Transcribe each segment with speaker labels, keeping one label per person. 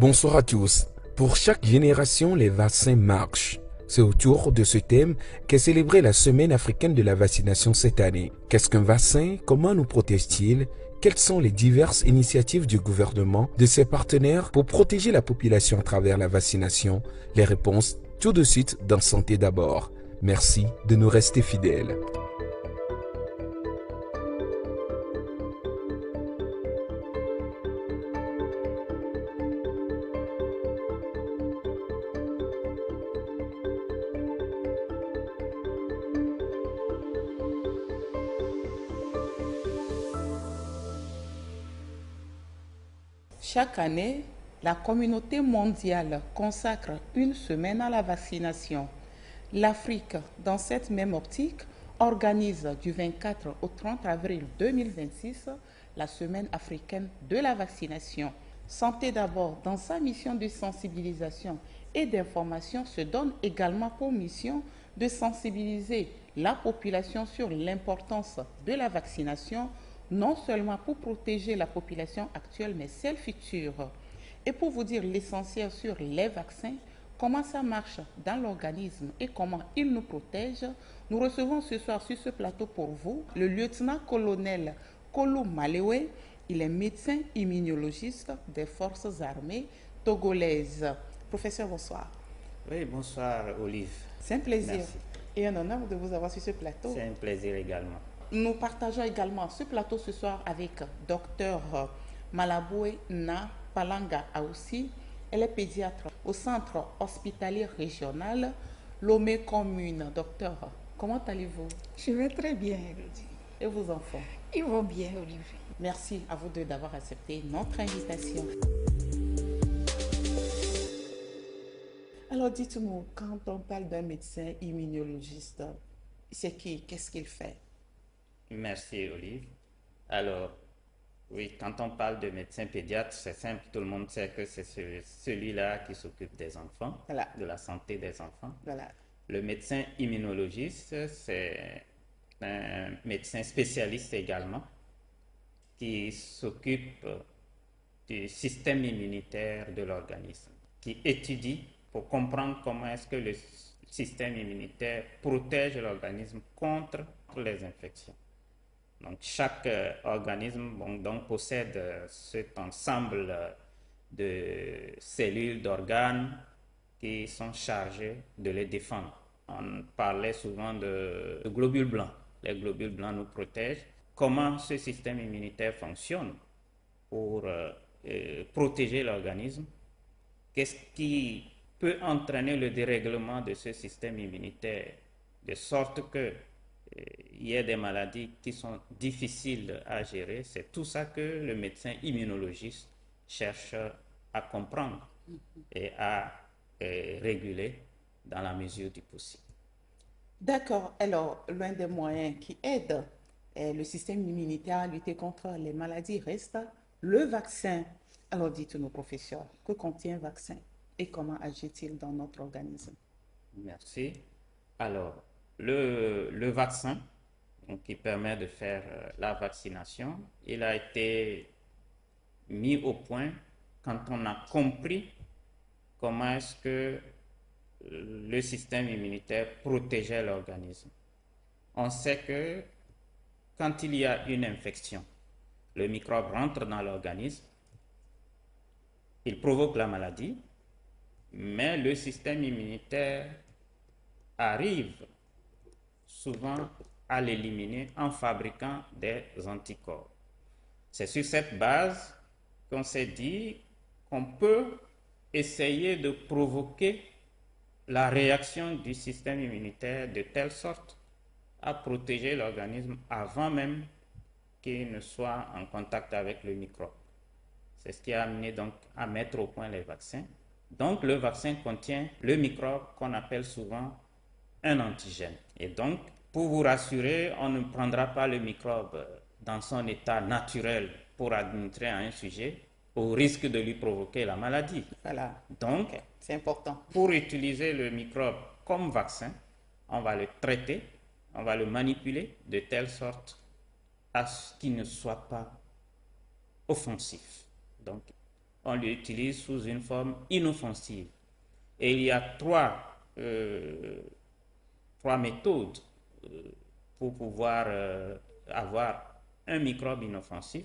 Speaker 1: Bonsoir à tous. Pour chaque génération, les vaccins marchent. C'est autour de ce thème qu'est célébrée la Semaine africaine de la vaccination cette année. Qu'est-ce qu'un vaccin? Comment nous protège-t-il? Quelles sont les diverses initiatives du gouvernement, de ses partenaires pour protéger la population à travers la vaccination? Les réponses tout de suite dans Santé d'abord. Merci de nous rester fidèles.
Speaker 2: Chaque année, la communauté mondiale consacre une semaine à la vaccination. L'Afrique, dans cette même optique, organise du 24 au 30 avril 2026 la semaine africaine de la vaccination. Santé d'abord, dans sa mission de sensibilisation et d'information, se donne également pour mission de sensibiliser la population sur l'importance de la vaccination, non seulement pour protéger la population actuelle, mais celle future. Et pour vous dire l'essentiel sur les vaccins, comment ça marche dans l'organisme et comment il nous protège, nous recevons ce soir sur ce plateau pour vous le lieutenant-colonel Kolo Malewe. Il est médecin immunologiste des forces armées togolaises. Professeur, bonsoir.
Speaker 3: Oui, bonsoir Olive.
Speaker 2: C'est un plaisir
Speaker 3: Merci.
Speaker 2: et un honneur de vous avoir sur ce plateau.
Speaker 3: C'est un plaisir également.
Speaker 2: Nous partageons également ce plateau ce soir avec Dr Malaboué Na Palanga Aoussi. Elle est pédiatre au centre hospitalier régional Lomé Commune. Docteur, comment allez-vous?
Speaker 4: Je vais très bien, Elodie.
Speaker 2: Et vos enfants?
Speaker 4: Ils vont bien, Olivier.
Speaker 2: Merci à vous deux d'avoir accepté notre invitation. Alors dites-nous, quand on parle d'un médecin immunologiste, c'est qui? Qu'est-ce qu'il fait?
Speaker 3: Merci Olive. Alors, oui, quand on parle de médecin pédiatre, c'est simple, tout le monde sait que c'est celui-là qui s'occupe des enfants,
Speaker 2: Voilà.
Speaker 3: de la santé des enfants.
Speaker 2: Voilà.
Speaker 3: Le médecin immunologiste, c'est un médecin spécialiste également qui s'occupe du système immunitaire de l'organisme, qui étudie pour comprendre comment est-ce que le système immunitaire protège l'organisme contre les infections. Donc, chaque organisme donc, possède cet ensemble de cellules, d'organes qui sont chargés de les défendre. On parlait souvent de globules blancs. Les globules blancs nous protègent. Comment ce système immunitaire fonctionne pour protéger l'organisme? Qu'est-ce qui peut entraîner le dérèglement de ce système immunitaire de sorte que il y a des maladies qui sont difficiles à gérer? C'est tout ça que le médecin immunologiste cherche à comprendre et à réguler dans la mesure du possible.
Speaker 2: D'accord. Alors, l'un des moyens qui aide le système immunitaire à lutter contre les maladies reste le vaccin. Alors, dites-nous, professeur, que contient un vaccin et comment agit-il dans notre organisme?
Speaker 3: Merci. Alors, le vaccin, donc, qui permet de faire la vaccination, il a été mis au point quand on a compris comment est-ce que le système immunitaire protégeait l'organisme. On sait que quand il y a une infection, le microbe rentre dans l'organisme, il provoque la maladie, mais le système immunitaire arrive souvent à l'éliminer en fabriquant des anticorps. C'est sur cette base qu'on s'est dit qu'on peut essayer de provoquer la réaction du système immunitaire de telle sorte à protéger l'organisme avant même qu'il ne soit en contact avec le microbe. C'est ce qui a amené donc à mettre au point les vaccins. Donc le vaccin contient le microbe qu'on appelle souvent un antigène. Et donc, pour vous rassurer, on ne prendra pas le microbe dans son état naturel pour administrer à un sujet au risque de lui provoquer la maladie.
Speaker 2: Voilà.
Speaker 3: Donc,
Speaker 2: Okay. C'est important.
Speaker 3: Pour utiliser le microbe comme vaccin, on va le traiter, on va le manipuler de telle sorte à ce qu'il ne soit pas offensif. Donc, on l'utilise sous une forme inoffensive. Et il y a trois méthodes pour pouvoir avoir un microbe inoffensif.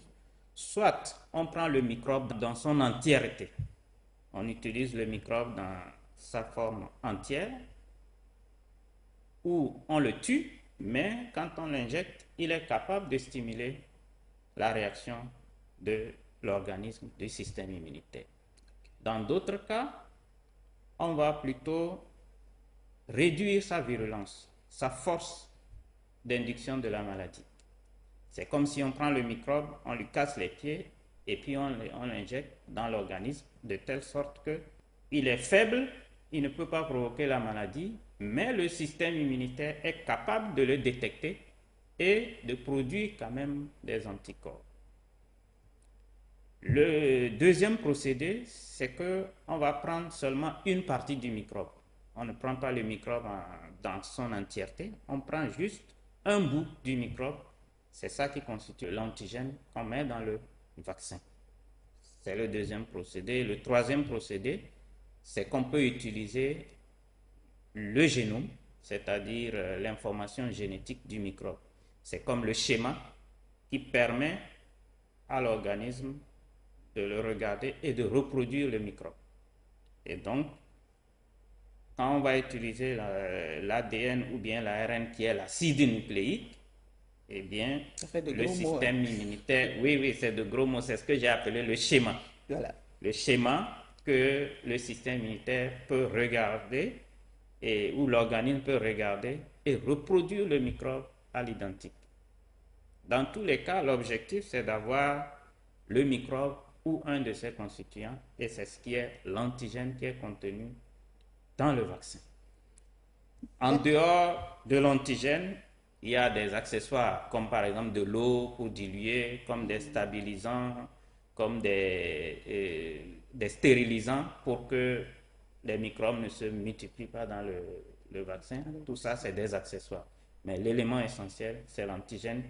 Speaker 3: Soit on prend le microbe dans son entièreté. On utilise le microbe dans sa forme entière, ou on le tue, mais quand on l'injecte, il est capable de stimuler la réaction de l'organisme, du système immunitaire. Dans d'autres cas, on va plutôt réduire sa virulence, sa force d'induction de la maladie. C'est comme si on prend le microbe, on lui casse les pieds et puis on l'injecte dans l'organisme de telle sorte qu'il est faible, il ne peut pas provoquer la maladie, mais le système immunitaire est capable de le détecter et de produire quand même des anticorps. Le deuxième procédé, c'est qu'on va prendre seulement une partie du microbe. On ne prend pas le microbe dans son entièreté, on prend juste un bout du microbe. C'est ça qui constitue l'antigène qu'on met dans le vaccin. C'est le deuxième procédé. Le troisième procédé, c'est qu'on peut utiliser le génome, c'est-à-dire l'information génétique du microbe. C'est comme le schéma qui permet à l'organisme de le regarder et de reproduire le microbe. Et donc, quand on va utiliser l'ADN ou bien l'ARN qui est l'acide nucléique, eh bien, le système immunitaire, oui, c'est de gros mots, c'est ce que j'ai appelé le schéma.
Speaker 2: Voilà.
Speaker 3: Le schéma que le système immunitaire peut regarder, et où l'organisme peut regarder et reproduire le microbe à l'identique. Dans tous les cas, l'objectif, c'est d'avoir le microbe ou un de ses constituants, et c'est ce qui est l'antigène qui est contenu dans le vaccin. En dehors de l'antigène, il y a des accessoires comme par exemple de l'eau pour diluer, comme des stabilisants, comme des stérilisants pour que les microbes ne se multiplient pas dans le vaccin. Tout ça, c'est des accessoires. Mais l'élément essentiel, c'est l'antigène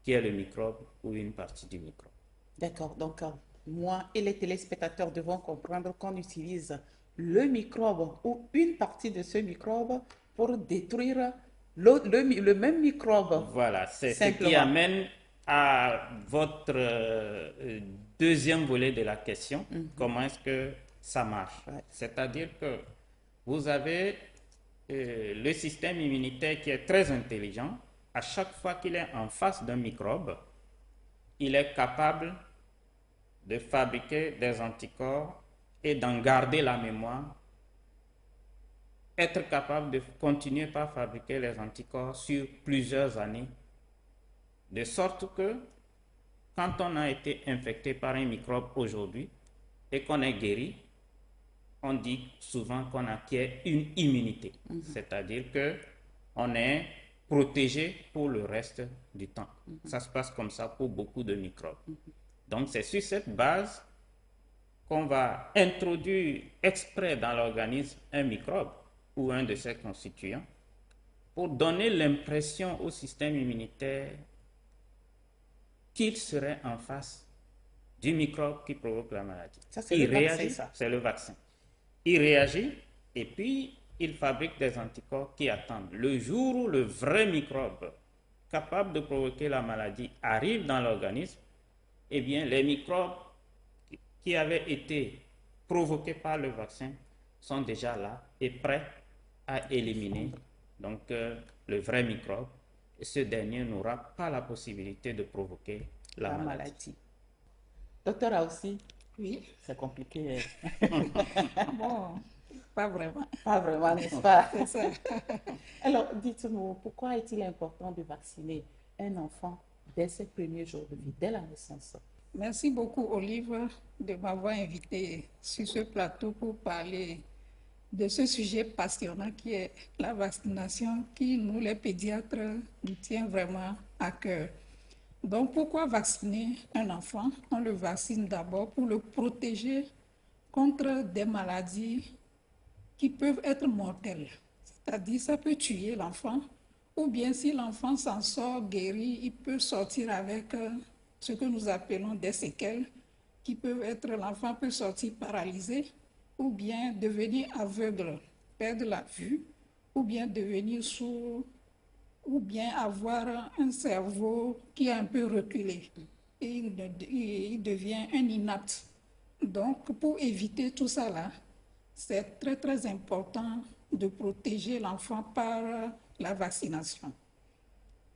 Speaker 3: qui est le microbe ou une partie du microbe.
Speaker 2: D'accord, donc moi et les téléspectateurs devons comprendre qu'on utilise le microbe ou une partie de ce microbe pour détruire le même microbe.
Speaker 3: Voilà, c'est ce qui amène à votre deuxième volet de la question. Comment est-ce que ça marche? C'est-à-dire que vous avez le système immunitaire qui est très intelligent. À chaque fois qu'il est en face d'un microbe, il est capable de fabriquer des anticorps et d'en garder la mémoire, être capable de continuer par fabriquer les anticorps sur plusieurs années, de sorte que quand on a été infecté par un microbe aujourd'hui et qu'on est guéri, on dit souvent qu'on acquiert une immunité, c'est-à-dire qu'on est protégé pour le reste du temps. Ça se passe comme ça pour beaucoup de microbes. Donc c'est sur cette base qu'on va introduire exprès dans l'organisme un microbe ou un de ses constituants pour donner l'impression au système immunitaire qu'il serait en face du microbe qui provoque la maladie.
Speaker 2: Ça, c'est le vaccin, ça.
Speaker 3: C'est le vaccin. Il réagit et puis il fabrique des anticorps qui attendent. Le jour où le vrai microbe capable de provoquer la maladie arrive dans l'organisme, eh bien les microbes qui avaient été provoqués par le vaccin sont déjà là et prêts à éliminer donc le vrai microbe, et ce dernier n'aura pas la possibilité de provoquer la maladie.
Speaker 2: Docteur Aoussi,
Speaker 4: Oui.
Speaker 2: c'est compliqué.
Speaker 4: Bon, pas vraiment.
Speaker 2: Pas vraiment, n'est-ce pas?
Speaker 4: C'est ça.
Speaker 2: Alors, dites-nous, pourquoi est-il important de vacciner un enfant dès ses premiers jours de vie, dès la naissance?
Speaker 4: Merci beaucoup, Olive, de m'avoir invité sur ce plateau pour parler de ce sujet passionnant qui est la vaccination, qui, nous, les pédiatres, nous tient vraiment à cœur. Donc, pourquoi vacciner un enfant? On le vaccine d'abord pour le protéger contre des maladies qui peuvent être mortelles. C'est-à-dire, ça peut tuer l'enfant, ou bien si l'enfant s'en sort guéri, il peut sortir avec ce que nous appelons des séquelles qui peuvent être, l'enfant peut sortir paralysé, ou bien devenir aveugle, perdre la vue, ou bien devenir sourd, ou bien avoir un cerveau qui est un peu reculé et il devient un inapte. Donc, pour éviter tout ça là, c'est très très important de protéger l'enfant par la vaccination.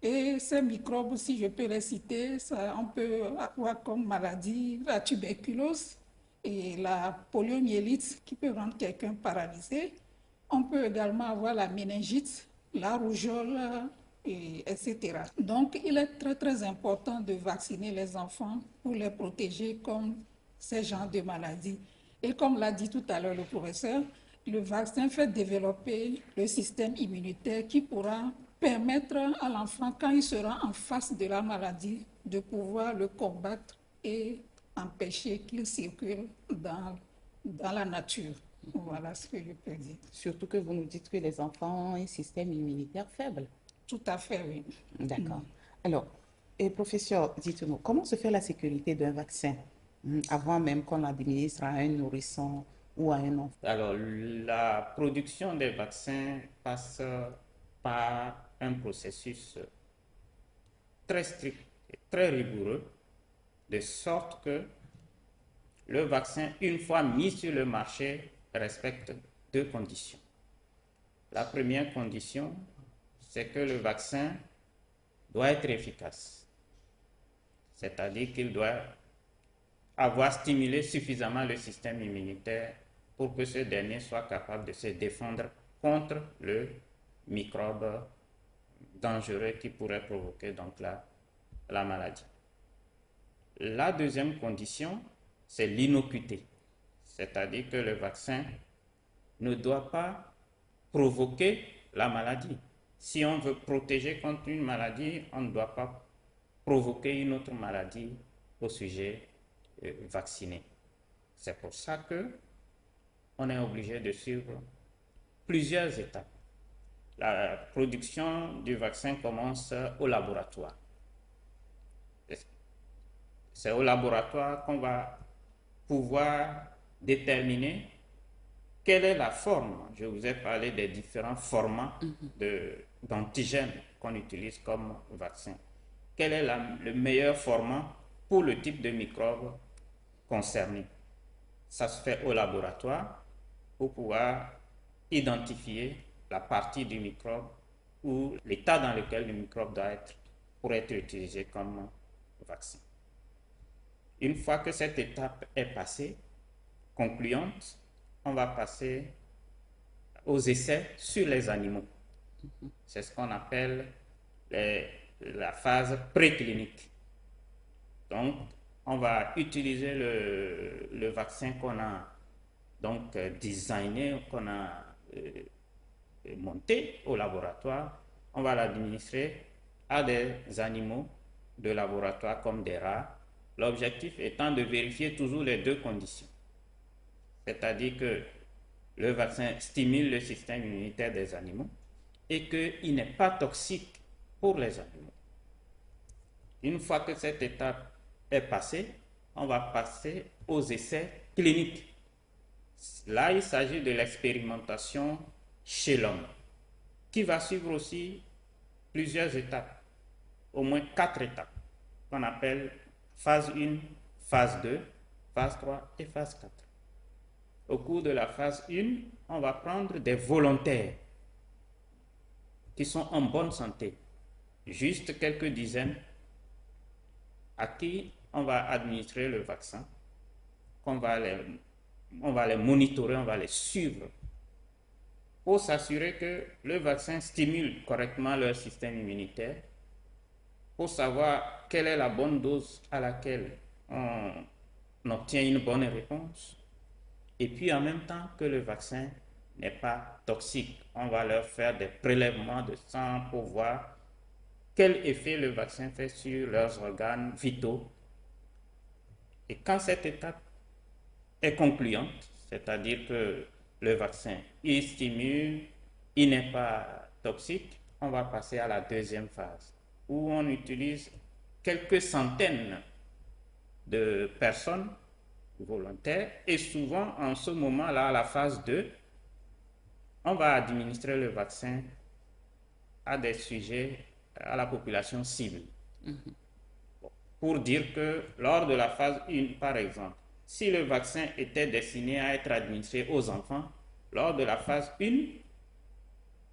Speaker 4: Et ces microbes, si je peux les citer, ça, on peut avoir comme maladie la tuberculose et la poliomyélite qui peut rendre quelqu'un paralysé. On peut également avoir la méningite, la rougeole, etc. Donc, il est très très important de vacciner les enfants pour les protéger contre ces genres de maladies. Et comme l'a dit tout à l'heure le professeur, le vaccin fait développer le système immunitaire qui pourra permettre à l'enfant, quand il sera en face de la maladie, de pouvoir le combattre et empêcher qu'il circule dans la nature. Voilà ce que je peux dire.
Speaker 2: Surtout que vous nous dites que les enfants ont un système immunitaire faible.
Speaker 4: Tout à fait, oui.
Speaker 2: D'accord. Alors, et professeur, dites-nous, comment se fait la sécurité d'un vaccin avant même qu'on l'administre à un nourrisson ou à un enfant?
Speaker 3: Alors, la production des vaccins passe par un processus très strict et très rigoureux, de sorte que le vaccin, une fois mis sur le marché, respecte deux conditions. La première condition, c'est que le vaccin doit être efficace, c'est-à-dire qu'il doit avoir stimulé suffisamment le système immunitaire pour que ce dernier soit capable de se défendre contre le microbe dangereux qui pourrait provoquer donc la maladie. La deuxième condition, c'est l'innocuité, c'est-à-dire que le vaccin ne doit pas provoquer la maladie. Si on veut protéger contre une maladie, on ne doit pas provoquer une autre maladie au sujet vacciné. C'est pour ça que on est obligé de suivre plusieurs étapes. La production du vaccin commence au laboratoire. C'est au laboratoire qu'on va pouvoir déterminer quelle est la forme. Je vous ai parlé des différents formats d'antigènes qu'on utilise comme vaccin. Quel est le meilleur format pour le type de microbe concerné? Ça se fait au laboratoire pour pouvoir identifier la partie du microbe ou l'état dans lequel le microbe doit être pour être utilisé comme vaccin. Une fois que cette étape est passée, concluante, on va passer aux essais sur les animaux. C'est ce qu'on appelle la phase préclinique. Donc, on va utiliser le vaccin qu'on a donc designé, qu'on a monté au laboratoire. On va l'administrer à des animaux de laboratoire comme des rats. L'objectif étant de vérifier toujours les deux conditions. C'est-à-dire que le vaccin stimule le système immunitaire des animaux et qu'il n'est pas toxique pour les animaux. Une fois que cette étape est passée, on va passer aux essais cliniques. Là, il s'agit de l'expérimentation chez l'homme, qui va suivre aussi plusieurs étapes, au moins 4 étapes, qu'on appelle phase 1, phase 2, phase 3 et phase 4. Au cours de la phase 1, on va prendre des volontaires qui sont en bonne santé, juste quelques dizaines, à qui on va administrer le vaccin, on va les monitorer, on va les suivre pour s'assurer que le vaccin stimule correctement leur système immunitaire, pour savoir quelle est la bonne dose à laquelle on obtient une bonne réponse, et puis en même temps que le vaccin n'est pas toxique. On va leur faire des prélèvements de sang pour voir quel effet le vaccin fait sur leurs organes vitaux. Et quand cette étape est concluante, c'est-à-dire que le vaccin il stimule, il n'est pas toxique, on va passer à la deuxième phase, où on utilise quelques centaines de personnes volontaires. Et souvent, en ce moment-là, à la phase 2, on va administrer le vaccin à des sujets, à la population cible. Pour dire que lors de la phase 1, par exemple, si le vaccin était destiné à être administré aux enfants, lors de la phase 1,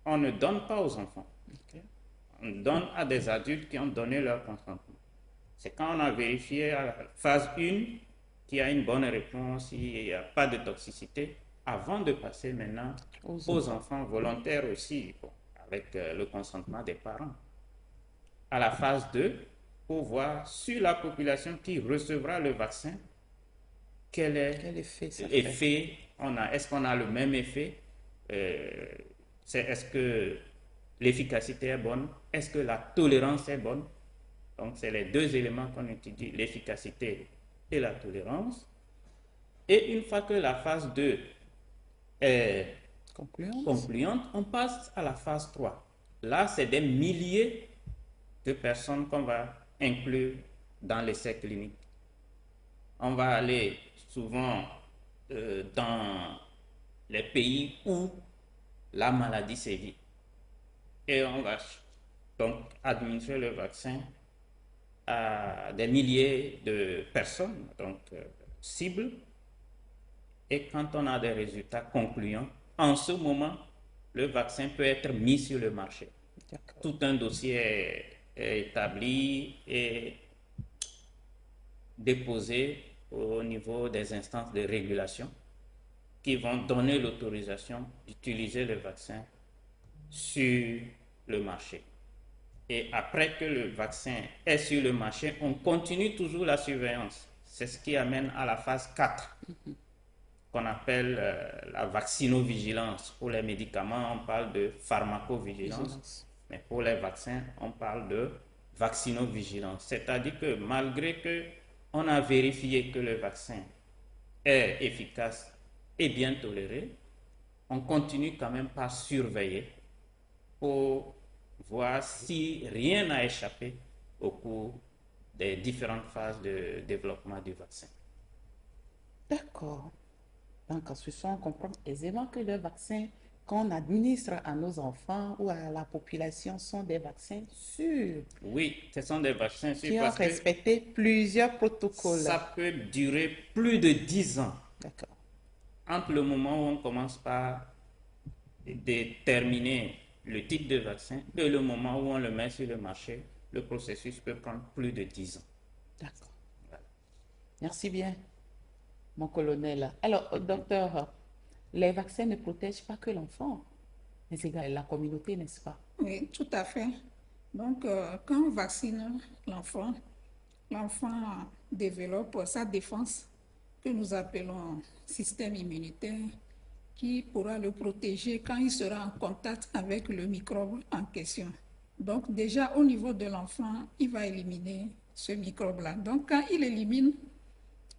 Speaker 3: on ne donne pas aux enfants. Okay. On donne à des adultes qui ont donné leur consentement. C'est quand on a vérifié à la phase 1 qu'il y a une bonne réponse, il n'y a pas de toxicité, avant de passer maintenant aux enfants volontaires aussi, bon, avec le consentement des parents. À la phase 2, pour voir sur la population qui recevra le vaccin, quel effet on a. Est-ce qu'on a le même effet? Est-ce que l'efficacité est bonne? Est-ce que la tolérance est bonne? Donc, c'est les deux éléments qu'on étudie, l'efficacité et la tolérance. Et une fois que la phase 2 est concluante, on passe à la phase 3. Là, c'est des milliers de personnes qu'on va inclure dans l'essai clinique. On va aller souvent dans les pays où la maladie sévit. Et on va donc administrer le vaccin à des milliers de personnes, donc cibles. Et quand on a des résultats concluants, en ce moment, le vaccin peut être mis sur le marché. Tout un dossier est établi et déposé au niveau des instances de régulation qui vont donner l'autorisation d'utiliser le vaccin sur le marché. Et après que le vaccin est sur le marché, on continue toujours la surveillance. C'est ce qui amène à la phase 4, qu'on appelle la vaccinovigilance. Pour les médicaments, on parle de pharmacovigilance, mais pour les vaccins, on parle de vaccinovigilance. C'est-à-dire que malgré qu'on a vérifié que le vaccin est efficace et bien toléré, on continue quand même par surveiller pour voir si rien n'a échappé au cours des différentes phases de développement du vaccin.
Speaker 2: D'accord. Donc, en ce sens, on comprend aisément que les vaccins qu'on administre à nos enfants ou à la population sont des vaccins sûrs.
Speaker 3: Oui, ce sont des vaccins sûrs
Speaker 2: qui ont respecté plusieurs protocoles.
Speaker 3: Ça peut durer plus de 10 ans.
Speaker 2: D'accord.
Speaker 3: Entre le moment où on commence par déterminer le type de vaccin et le moment où on le met sur le marché, le processus peut prendre plus de 10 ans.
Speaker 2: D'accord. Voilà. Merci bien, mon colonel. Alors, docteur, les vaccins ne protègent pas que l'enfant, mais également la communauté, n'est-ce pas?
Speaker 4: Oui, tout à fait. Donc, quand on vaccine l'enfant développe sa défense, que nous appelons système immunitaire, qui pourra le protéger quand il sera en contact avec le microbe en question. Donc déjà au niveau de l'enfant, il va éliminer ce microbe-là. Donc quand il élimine,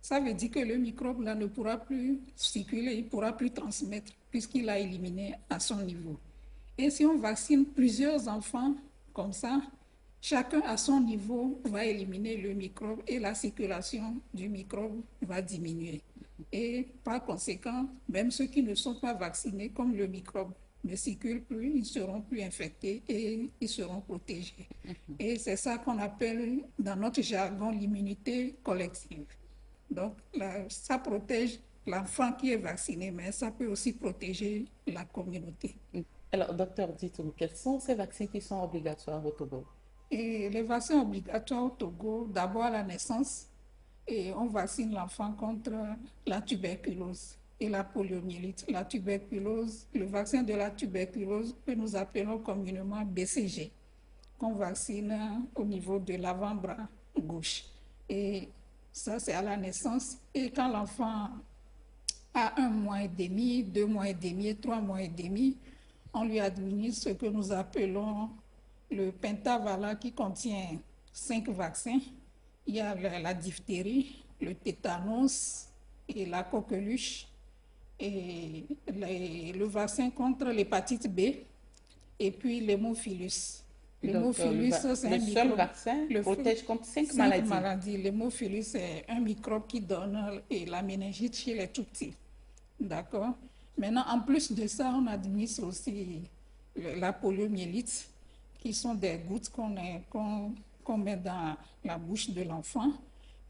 Speaker 4: ça veut dire que le microbe-là ne pourra plus circuler, il ne pourra plus transmettre puisqu'il a éliminé à son niveau. Et si on vaccine plusieurs enfants comme ça, chacun à son niveau va éliminer le microbe et la circulation du microbe va diminuer. Et par conséquent, même ceux qui ne sont pas vaccinés, comme le microbe ne circule plus, ils seront plus infectés et ils seront protégés. Et c'est ça qu'on appelle dans notre jargon l'immunité collective. Donc ça protège l'enfant qui est vacciné, mais ça peut aussi protéger la communauté.
Speaker 2: Alors, docteur, dites-nous, quels sont ces vaccins qui sont obligatoires au Togo?
Speaker 4: Et les vaccins obligatoires au Togo, d'abord à la naissance, et on vaccine l'enfant contre la tuberculose et la poliomyélite. La tuberculose, le vaccin de la tuberculose que nous appelons communément BCG, qu'on vaccine au niveau de l'avant-bras gauche. Et ça, c'est à la naissance. Et quand l'enfant a 1 mois et demi, 2 mois et demi, 3 mois et demi, on lui administre ce que nous appelons le pentavalent qui contient 5 vaccins. Il y a la diphtérie, le tétanos et la coqueluche, et le vaccin contre l'hépatite B, et puis l'hémophilus. L'hémophilus, c'est un
Speaker 2: le seul
Speaker 4: microbe.
Speaker 2: vaccin
Speaker 4: Le
Speaker 2: protège contre 5
Speaker 4: cinq
Speaker 2: maladies.
Speaker 4: maladies. L'hémophilus, c'est un microbe qui donne la méningite chez les tout petits. D'accord? Maintenant, en plus de ça, on administre aussi la poliomyélite, qui sont des gouttes qu'on met dans la bouche de l'enfant.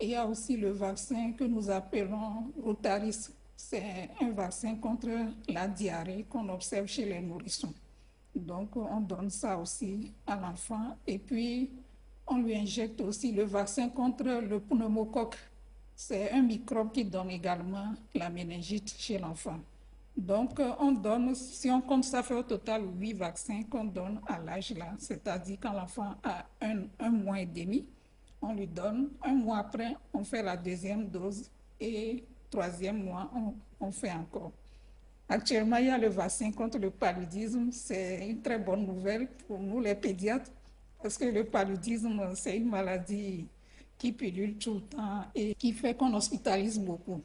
Speaker 4: Et il y a aussi le vaccin que nous appelons Rotaris. C'est un vaccin contre la diarrhée qu'on observe chez les nourrissons. Donc, on donne ça aussi à l'enfant. Et puis, on lui injecte aussi le vaccin contre le pneumocoque. C'est un microbe qui donne également la méningite chez l'enfant. Donc, on donne, si on compte, ça fait au total 8 vaccins qu'on donne à l'âge là, c'est-à-dire quand l'enfant a un mois et demi, on lui donne. Un mois après, on fait la deuxième dose et troisième mois, on fait encore. Actuellement, il y a le vaccin contre le paludisme. C'est une très bonne nouvelle pour nous, les pédiatres, parce que le paludisme, c'est une maladie qui pullule tout le temps et qui fait qu'on hospitalise beaucoup.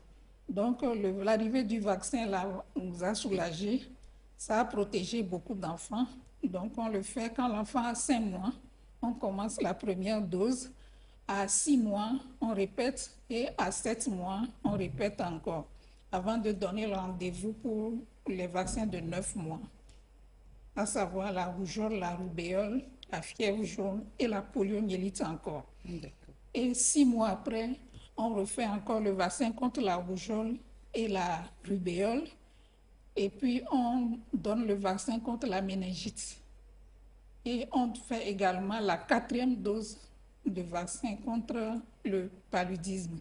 Speaker 4: Donc, l'arrivée du vaccin là, nous a soulagés. Ça a protégé beaucoup d'enfants. Donc, on le fait quand l'enfant a 5 mois. On commence la première dose. À 6 mois, on répète. Et à 7 mois, on répète encore, avant de donner le rendez-vous pour les vaccins de 9 mois, à savoir la rougeole, la rubéole, la fièvre jaune et la poliomyélite encore. Et 6 mois après, on refait encore le vaccin contre la rougeole et la rubéole. Et puis, on donne le vaccin contre la méningite. Et on fait également la 4e dose de vaccin contre le paludisme.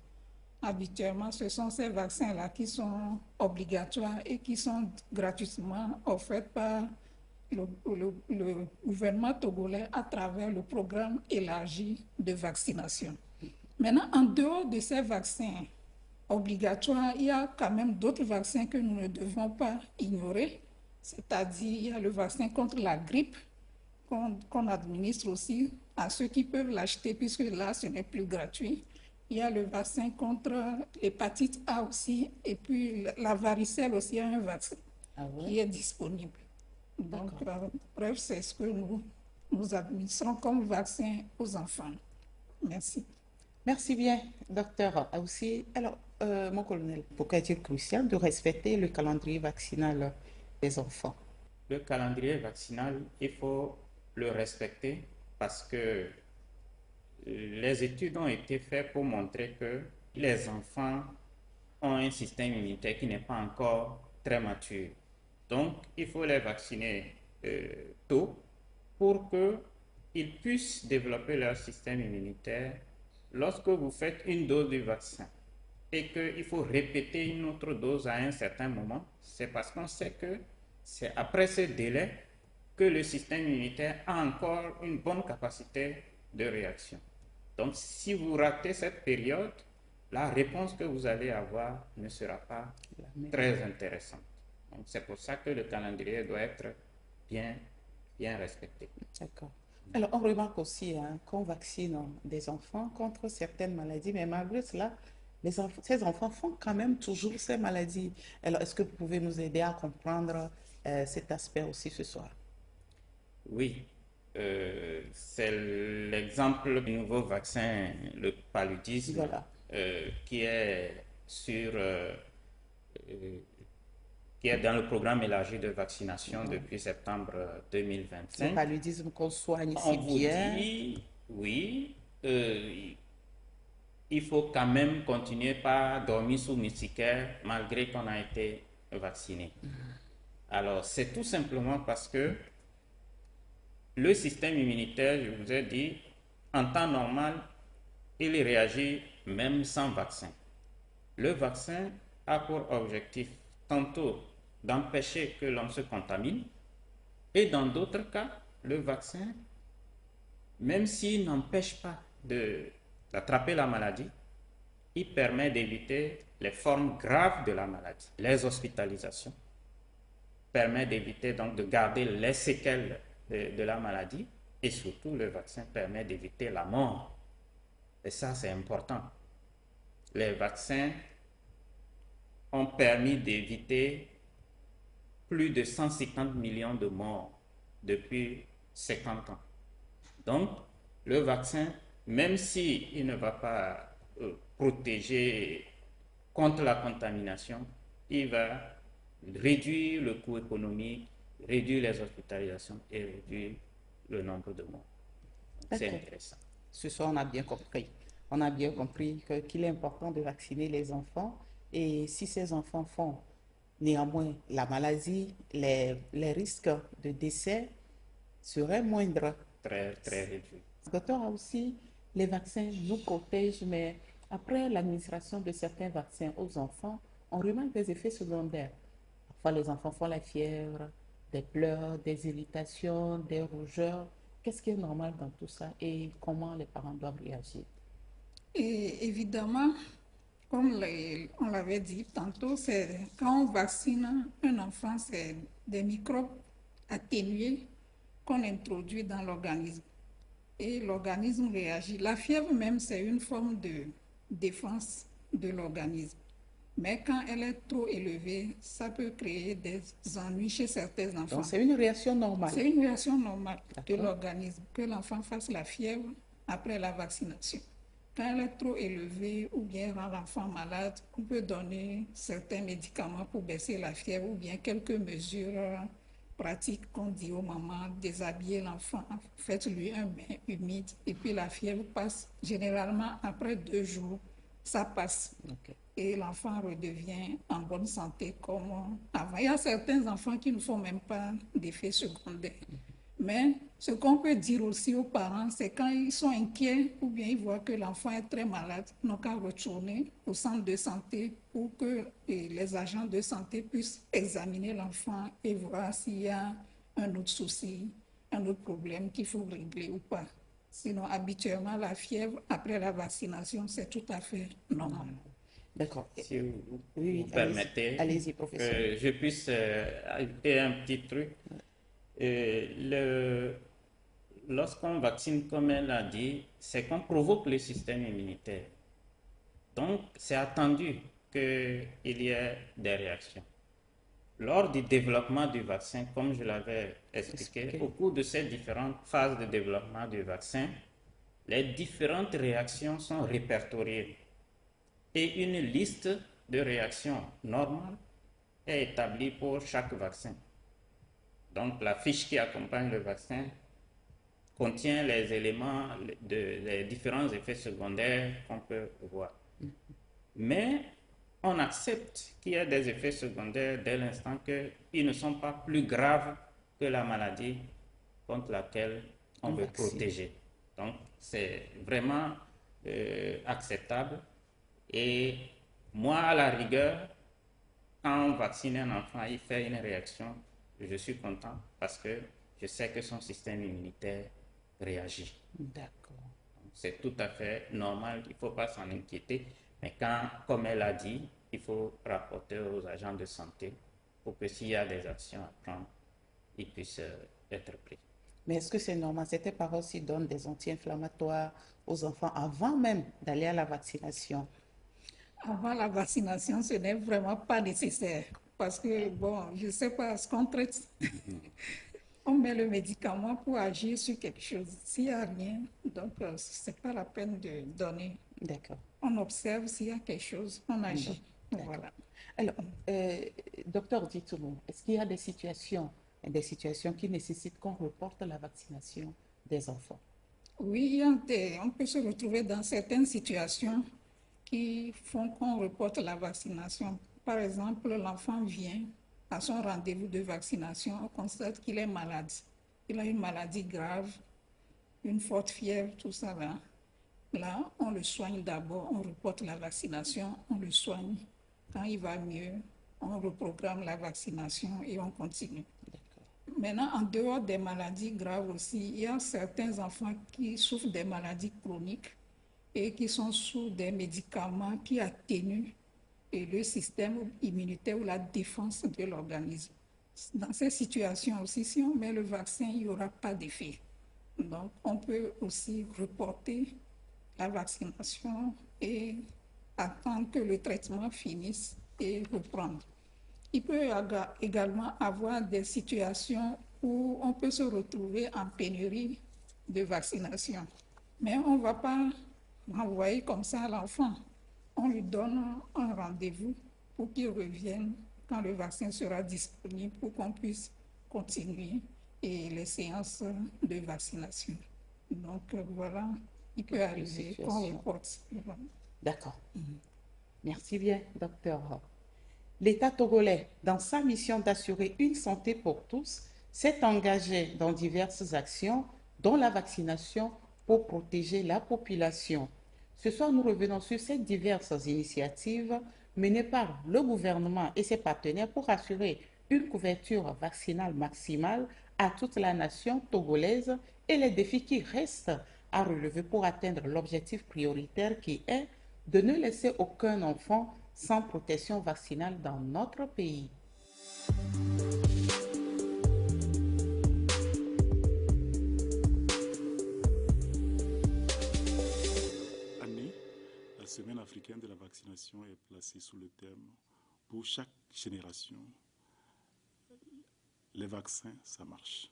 Speaker 4: Habituellement, ce sont ces vaccins-là qui sont obligatoires et qui sont gratuitement offerts par le gouvernement togolais à travers le programme élargi de vaccination. Maintenant, en dehors de ces vaccins obligatoires, il y a quand même d'autres vaccins que nous ne devons pas ignorer, c'est-à-dire il y a le vaccin contre la grippe qu'on administre aussi à ceux qui peuvent l'acheter, puisque là, ce n'est plus gratuit. Il y a le vaccin contre l'hépatite A aussi, et puis la varicelle aussi a un vaccin qui est disponible. Donc, bref, c'est ce que nous administrons comme vaccin aux enfants. Merci.
Speaker 2: Merci bien, docteur Aoussi. Alors, mon colonel, pourquoi est-il crucial de respecter le calendrier vaccinal des enfants?
Speaker 3: Le calendrier vaccinal, il faut le respecter parce que les études ont été faites pour montrer que les enfants ont un système immunitaire qui n'est pas encore très mature. Donc, il faut les vacciner tôt pour qu'ils puissent développer leur système immunitaire. Lorsque vous faites une dose du vaccin et qu'il faut répéter une autre dose à un certain moment, c'est parce qu'on sait que c'est après ce délai que le système immunitaire a encore une bonne capacité de réaction. Donc, si vous ratez cette période, la réponse que vous allez avoir ne sera pas très intéressante. Donc, c'est pour ça que le calendrier doit être bien respecté.
Speaker 2: D'accord. Alors, on remarque aussi qu'on vaccine des enfants contre certaines maladies, mais malgré cela, ces enfants font quand même toujours ces maladies. Alors, est-ce que vous pouvez nous aider à comprendre cet aspect aussi ce soir?
Speaker 3: Oui, c'est l'exemple du nouveau vaccin, le paludisme,
Speaker 2: Voilà.
Speaker 3: qui est qui est dans le programme élargi de vaccination depuis septembre 2025.
Speaker 2: Le paludisme qu'on soigne
Speaker 3: On
Speaker 2: si
Speaker 3: vous
Speaker 2: bien.
Speaker 3: dit, oui, il faut quand même continuer par dormir sous moustiquaire malgré qu'on a été vacciné. Alors, c'est tout simplement parce que le système immunitaire, je vous ai dit, en temps normal, il réagit même sans vaccin. Le vaccin a pour objectif tantôt d'empêcher que l'on se contamine et dans d'autres cas, le vaccin, même s'il n'empêche pas d'attraper la maladie, il permet d'éviter les formes graves de la maladie, les hospitalisations, permet d'éviter donc de garder les séquelles de la maladie et surtout le vaccin permet d'éviter la mort. Et ça, c'est important. Les vaccins ont permis d'éviter plus de 150 millions de morts depuis 50 ans. Donc, le vaccin, même s'il ne va pas protéger contre la contamination, il va réduire le coût économique, réduire les hospitalisations et réduire le nombre de morts. C'est intéressant.
Speaker 2: Ce soir, on a bien compris. On a bien compris qu'il est important de vacciner les enfants. Et si ces enfants font néanmoins la maladie, les risques de décès seraient moindres.
Speaker 3: Très, très réduit.
Speaker 2: Docteur, aussi, les vaccins nous protègent, mais après l'administration de certains vaccins aux enfants, on remarque des effets secondaires. Parfois, les enfants font la fièvre, des pleurs, des irritations, des rougeurs. Qu'est-ce qui est normal dans tout ça et comment les parents doivent réagir?
Speaker 4: Et évidemment, comme on l'avait dit tantôt, c'est quand on vaccine un enfant, c'est des microbes atténués qu'on introduit dans l'organisme. Et l'organisme réagit. La fièvre même, c'est une forme de défense de l'organisme. Mais quand elle est trop élevée, ça peut créer des ennuis chez certains enfants.
Speaker 2: Donc, c'est une réaction normale.
Speaker 4: C'est une réaction normale de l'organisme, que l'enfant fasse la fièvre après la vaccination. Quand elle est trop élevée ou bien rend l'enfant malade, on peut donner certains médicaments pour baisser la fièvre ou bien quelques mesures pratiques qu'on dit aux mamans, déshabiller l'enfant, faites-lui un bain humide et puis la fièvre passe. Généralement, après 2 jours, ça passe.
Speaker 2: Okay.
Speaker 4: Et l'enfant redevient en bonne santé comme avant. Il y a certains enfants qui ne font même pas d'effets secondaires. Mais ce qu'on peut dire aussi aux parents, c'est quand ils sont inquiets ou bien ils voient que l'enfant est très malade, ils n'ont qu'à retourner au centre de santé pour que les agents de santé puissent examiner l'enfant et voir s'il y a un autre souci, un autre problème qu'il faut régler ou pas. Sinon, habituellement, la fièvre après la vaccination, c'est tout à fait normal.
Speaker 2: D'accord.
Speaker 3: Si vous
Speaker 2: Oui,
Speaker 3: permettez,
Speaker 2: allez-y, professeur.
Speaker 3: que je puisse ajouter un petit truc. Lorsqu'on vaccine, comme elle a dit, c'est qu'on provoque le système immunitaire. Donc, c'est attendu qu'il y ait des réactions. Lors du développement du vaccin, comme je l'avais expliqué, au cours de ces différentes phases de développement du vaccin, les différentes réactions sont répertoriées et une liste de réactions normales est établie pour chaque vaccin. Donc, la fiche qui accompagne le vaccin contient les éléments, les différents effets secondaires qu'on peut voir. Mais on accepte qu'il y ait des effets secondaires dès l'instant qu'ils ne sont pas plus graves que la maladie contre laquelle on veut protéger. Donc, c'est vraiment acceptable. Et moi, à la rigueur, quand on vaccine un enfant, il fait une réaction, je suis content parce que je sais que son système immunitaire réagit.
Speaker 2: D'accord.
Speaker 3: C'est tout à fait normal, il ne faut pas s'en inquiéter. Mais quand, comme elle a dit, il faut rapporter aux agents de santé pour que s'il y a des actions à prendre, ils puissent être pris.
Speaker 2: Mais est-ce que c'est normal? Certains parents aussi donnent des anti-inflammatoires aux enfants avant même d'aller à la vaccination.
Speaker 4: Avant la vaccination, ce n'est vraiment pas nécessaire. Parce que, bon, je ne sais pas ce qu'on traite. On met le médicament pour agir sur quelque chose. S'il n'y a rien, donc ce n'est pas la peine de donner.
Speaker 2: D'accord.
Speaker 4: On observe s'il y a quelque chose, on agit. Voilà.
Speaker 2: Alors, docteur, dites-nous, est-ce qu'il y a des situations qui nécessitent qu'on reporte la vaccination des enfants?
Speaker 4: Oui, on peut se retrouver dans certaines situations qui font qu'on reporte la vaccination. Par exemple, l'enfant vient à son rendez-vous de vaccination, on constate qu'il est malade. Il a une maladie grave, une forte fièvre, tout ça là. Là, on le soigne d'abord, on reporte la vaccination, on le soigne. Quand il va mieux, on reprogramme la vaccination et on continue. Maintenant, en dehors des maladies graves aussi, il y a certains enfants qui souffrent des maladies chroniques et qui sont sous des médicaments qui atténuent le système immunitaire ou la défense de l'organisme. Dans ces situations aussi, si on met le vaccin, il n'y aura pas d'effet. Donc, on peut aussi reporter la vaccination et attendre que le traitement finisse et reprendre. Il peut également avoir des situations où on peut se retrouver en pénurie de vaccination. Mais on ne va pas renvoyer comme ça à l'enfant. On lui donne un rendez-vous pour qu'il revienne quand le vaccin sera disponible pour qu'on puisse continuer et les séances de vaccination. Donc voilà, il peut arriver qu'on reporte.
Speaker 2: D'accord. Merci bien, docteur. L'État togolais, dans sa mission d'assurer une santé pour tous, s'est engagé dans diverses actions, dont la vaccination pour protéger la population. Ce soir, nous revenons sur ces diverses initiatives menées par le gouvernement et ses partenaires pour assurer une couverture vaccinale maximale à toute la nation togolaise et les défis qui restent à relever pour atteindre l'objectif prioritaire qui est de ne laisser aucun enfant sans protection vaccinale dans notre pays.
Speaker 5: La semaine africaine de la vaccination est placée sous le thème « Pour chaque génération, les vaccins, ça marche ».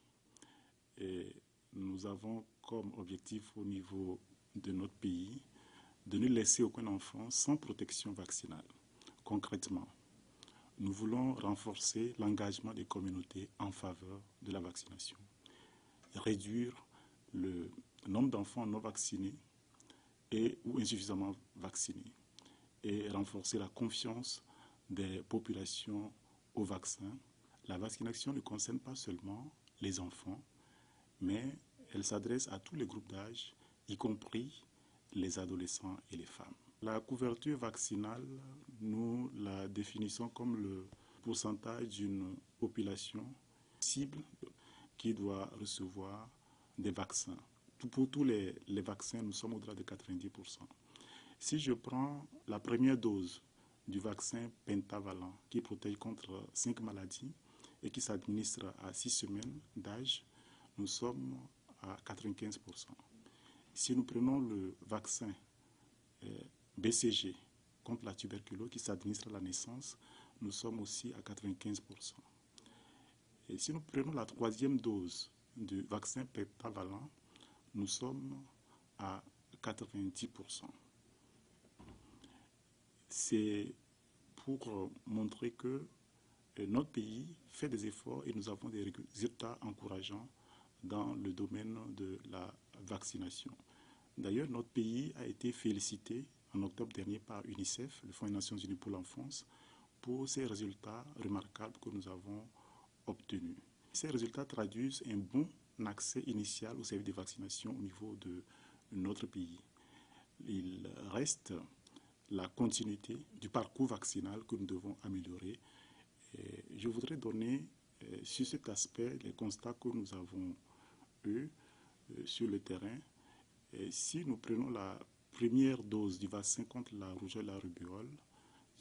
Speaker 5: Et nous avons comme objectif au niveau de notre pays de ne laisser aucun enfant sans protection vaccinale. Concrètement, nous voulons renforcer l'engagement des communautés en faveur de la vaccination, réduire le nombre d'enfants non vaccinés et ou insuffisamment vaccinés et renforcer la confiance des populations au vaccin. La vaccination ne concerne pas seulement les enfants, mais elle s'adresse à tous les groupes d'âge, y compris les adolescents et les femmes. La couverture vaccinale, nous la définissons comme le pourcentage d'une population cible qui doit recevoir des vaccins. Pour tous les vaccins, nous sommes au-delà de 90%. Si je prends la première dose du vaccin pentavalent qui protège contre 5 maladies et qui s'administre à 6 semaines d'âge, nous sommes à 95%. Si nous prenons le vaccin BCG contre la tuberculose qui s'administre à la naissance, nous sommes aussi à 95%. Et si nous prenons la troisième dose du vaccin pentavalent, nous sommes à 90%. C'est pour montrer que notre pays fait des efforts et nous avons des résultats encourageants dans le domaine de la vaccination. D'ailleurs, notre pays a été félicité en octobre dernier par UNICEF, le Fonds des Nations Unies pour l'enfance, pour ces résultats remarquables que nous avons obtenus. Ces résultats traduisent un bon accès initial au service de vaccination au niveau de notre pays. Il reste la continuité du parcours vaccinal que nous devons améliorer. Et je voudrais donner sur cet aspect les constats que nous avons eus sur le terrain. Et si nous prenons la première dose du vaccin contre la rougeole et la rubéole,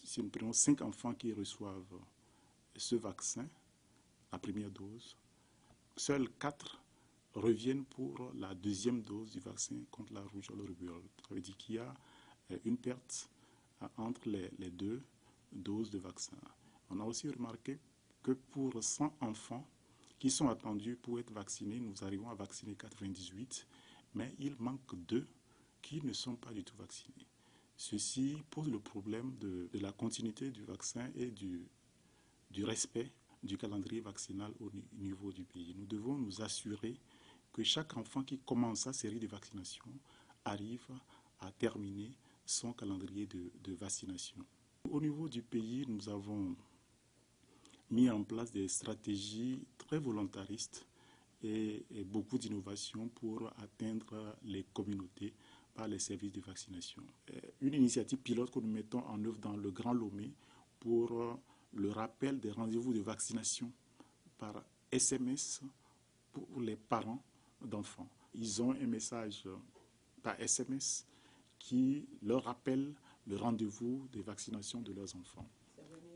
Speaker 5: si nous prenons 5 enfants qui reçoivent ce vaccin, la première dose, seuls 4 reviennent pour la deuxième dose du vaccin contre la rougeole et la rubéole. Ça veut dire qu'il y a une perte entre les deux doses de vaccin. On a aussi remarqué que pour 100 enfants qui sont attendus pour être vaccinés, nous arrivons à vacciner 98, mais il manque 2 qui ne sont pas du tout vaccinés. Ceci pose le problème de la continuité du vaccin et du respect du calendrier vaccinal au niveau du pays. Nous devons nous assurer que chaque enfant qui commence sa série de vaccinations arrive à terminer son calendrier de vaccination. Au niveau du pays, nous avons mis en place des stratégies très volontaristes et beaucoup d'innovations pour atteindre les communautés par les services de vaccination. Une initiative pilote que nous mettons en œuvre dans le Grand Lomé pour le rappel des rendez-vous de vaccination par SMS pour les parents d'enfants. Ils ont un message par SMS qui leur rappelle le rendez-vous de vaccination de leurs enfants.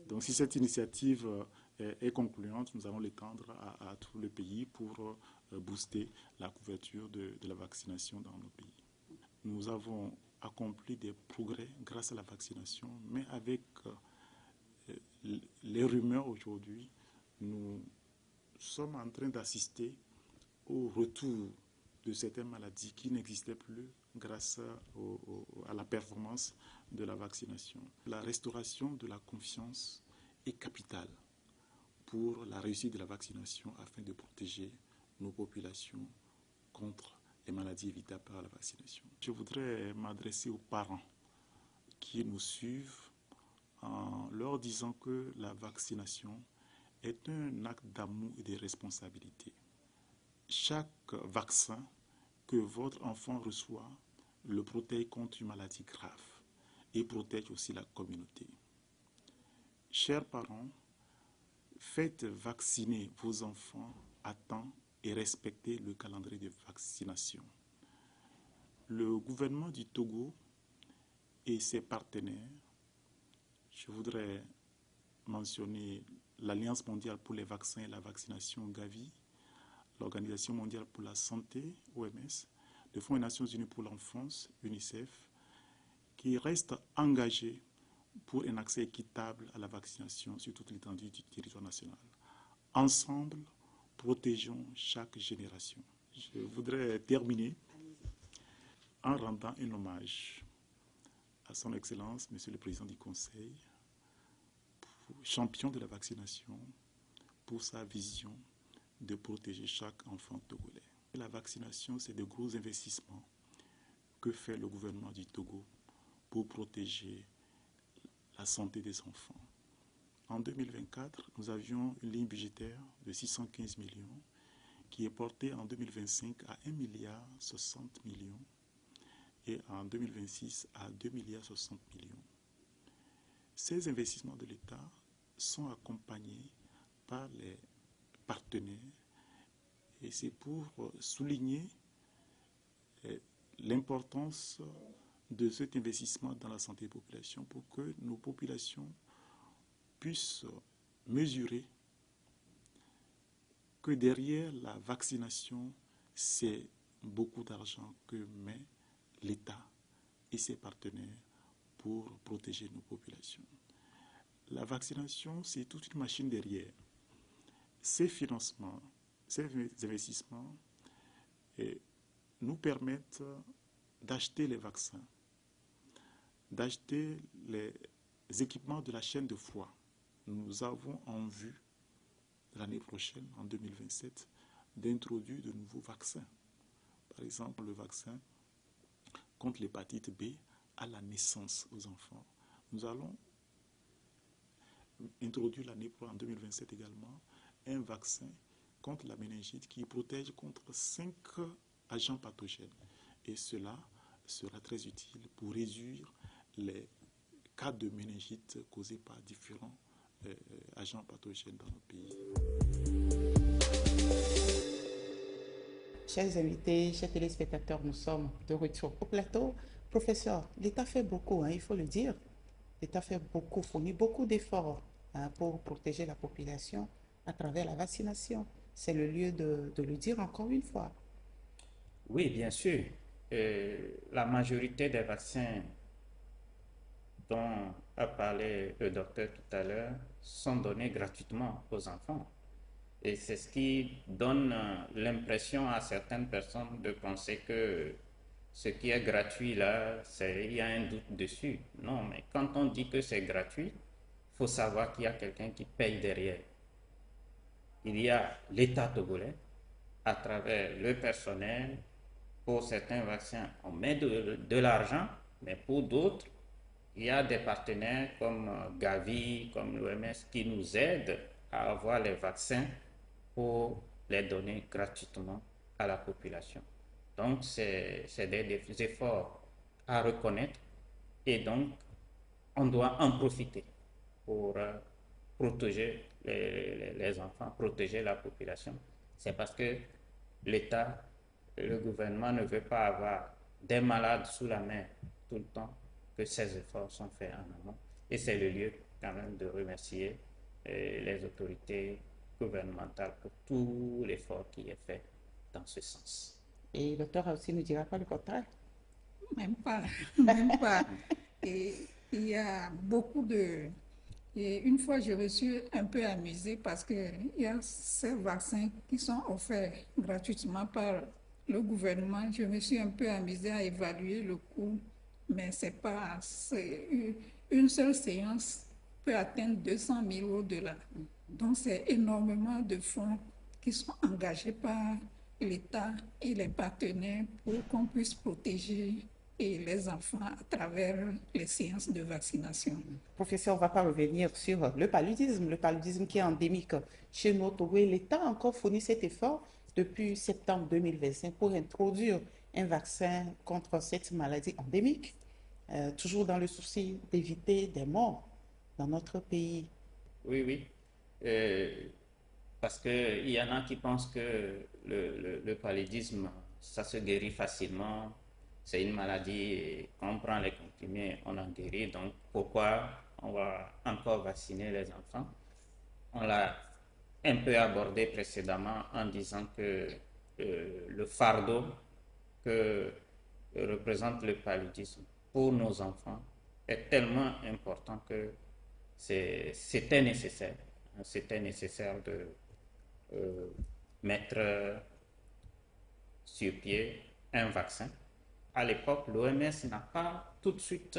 Speaker 5: Donc si cette initiative est concluante, nous allons l'étendre à tout le pays pour booster la couverture de la vaccination dans nos pays. Nous avons accompli des progrès grâce à la vaccination, mais avec les rumeurs aujourd'hui, nous sommes en train d'assister au retour de certaines maladies qui n'existaient plus grâce à la performance de la vaccination. La restauration de la confiance est capitale pour la réussite de la vaccination afin de protéger nos populations contre les maladies évitables par la vaccination. Je voudrais m'adresser aux parents qui nous suivent en leur disant que la vaccination est un acte d'amour et de responsabilité. Chaque vaccin que votre enfant reçoit le protège contre une maladie grave et protège aussi la communauté. Chers parents, faites vacciner vos enfants à temps et respectez le calendrier de vaccination. Le gouvernement du Togo et ses partenaires, je voudrais mentionner l'Alliance mondiale pour les vaccins et la vaccination Gavi, l'Organisation mondiale pour la santé, OMS, le Fonds des Nations unies pour l'enfance, UNICEF, qui restent engagés pour un accès équitable à la vaccination sur toute l'étendue du territoire national. Ensemble, protégeons chaque génération. Je voudrais terminer en rendant un hommage à son Excellence, Monsieur le Président du Conseil, champion de la vaccination, pour sa vision de protéger chaque enfant togolais. La vaccination, c'est de gros investissements que fait le gouvernement du Togo pour protéger la santé des enfants. En 2024, nous avions une ligne budgétaire de 615 millions qui est portée en 2025 à 1,60 milliard et en 2026 à 2,60 millions. Ces investissements de l'État sont accompagnés par les partenaires et c'est pour souligner l'importance de cet investissement dans la santé des populations pour que nos populations puissent mesurer que derrière la vaccination, c'est beaucoup d'argent que met l'État et ses partenaires pour protéger nos populations. La vaccination, c'est toute une machine derrière. Ces financements, ces investissements nous permettent d'acheter les vaccins, d'acheter les équipements de la chaîne de froid. Nous avons en vue, l'année prochaine, en 2027, d'introduire de nouveaux vaccins. Par exemple, le vaccin contre l'hépatite B à la naissance aux enfants. Nous allons introduire l'année prochaine, en 2027 également, un vaccin contre la méningite qui protège contre 5 agents pathogènes. Et cela sera très utile pour réduire les cas de méningite causés par différents agents pathogènes dans nos pays.
Speaker 2: Chers invités, chers téléspectateurs, nous sommes de retour au plateau. Professeur, l'État fait beaucoup, il faut le dire. L'État fait beaucoup, fournit beaucoup d'efforts pour protéger la population à travers la vaccination. C'est le lieu de le dire encore une fois.
Speaker 3: Oui, bien sûr. La majorité des vaccins dont a parlé le docteur tout à l'heure sont donnés gratuitement aux enfants. Et c'est ce qui donne l'impression à certaines personnes de penser que ce qui est gratuit là, il y a un doute dessus. Non, mais quand on dit que c'est gratuit, il faut savoir qu'il y a quelqu'un qui paye derrière. Il y a l'État togolais, à travers le personnel. Pour certains vaccins, on met de l'argent, mais pour d'autres, il y a des partenaires comme Gavi, comme l'OMS qui nous aident à avoir les vaccins pour les donner gratuitement à la population. Donc, c'est des efforts à reconnaître et donc, on doit en profiter pour protéger les enfants, protéger la population. C'est parce que l'État, le gouvernement ne veut pas avoir des malades sous la main tout le temps que ces efforts sont faits en amont. Et c'est le lieu quand même de remercier les autorités gouvernementales pour tout l'effort qui est fait dans ce sens.
Speaker 2: Et le docteur aussi ne dira pas le contraire.
Speaker 4: Même pas, même pas. Et il y a beaucoup de... Et une fois, je me suis un peu amusée parce qu'il y a ces vaccins qui sont offerts gratuitement par le gouvernement, je me suis un peu amusée à évaluer le coût, mais une seule séance peut atteindre 200 000 au-delà. Donc c'est énormément de fonds qui sont engagés par l'État et les partenaires pour qu'on puisse protéger les enfants à travers les séances de vaccination.
Speaker 2: Professeur, on ne va pas revenir sur le paludisme qui est endémique chez nous au Togo. L'État a encore fourni cet effort depuis septembre 2025 pour introduire un vaccin contre cette maladie endémique, toujours dans le souci d'éviter des morts dans notre pays.
Speaker 3: Oui, oui. Parce qu'il y en a qui pensent que le paludisme, ça se guérit facilement. C'est une maladie, et quand on prend les comprimés, on en guérit. Donc, pourquoi on va encore vacciner les enfants? On l'a un peu abordé précédemment en disant que le fardeau que représente le paludisme pour nos enfants est tellement important que c'était nécessaire. C'était nécessaire de mettre sur pied un vaccin. À l'époque, l'OMS n'a pas tout de suite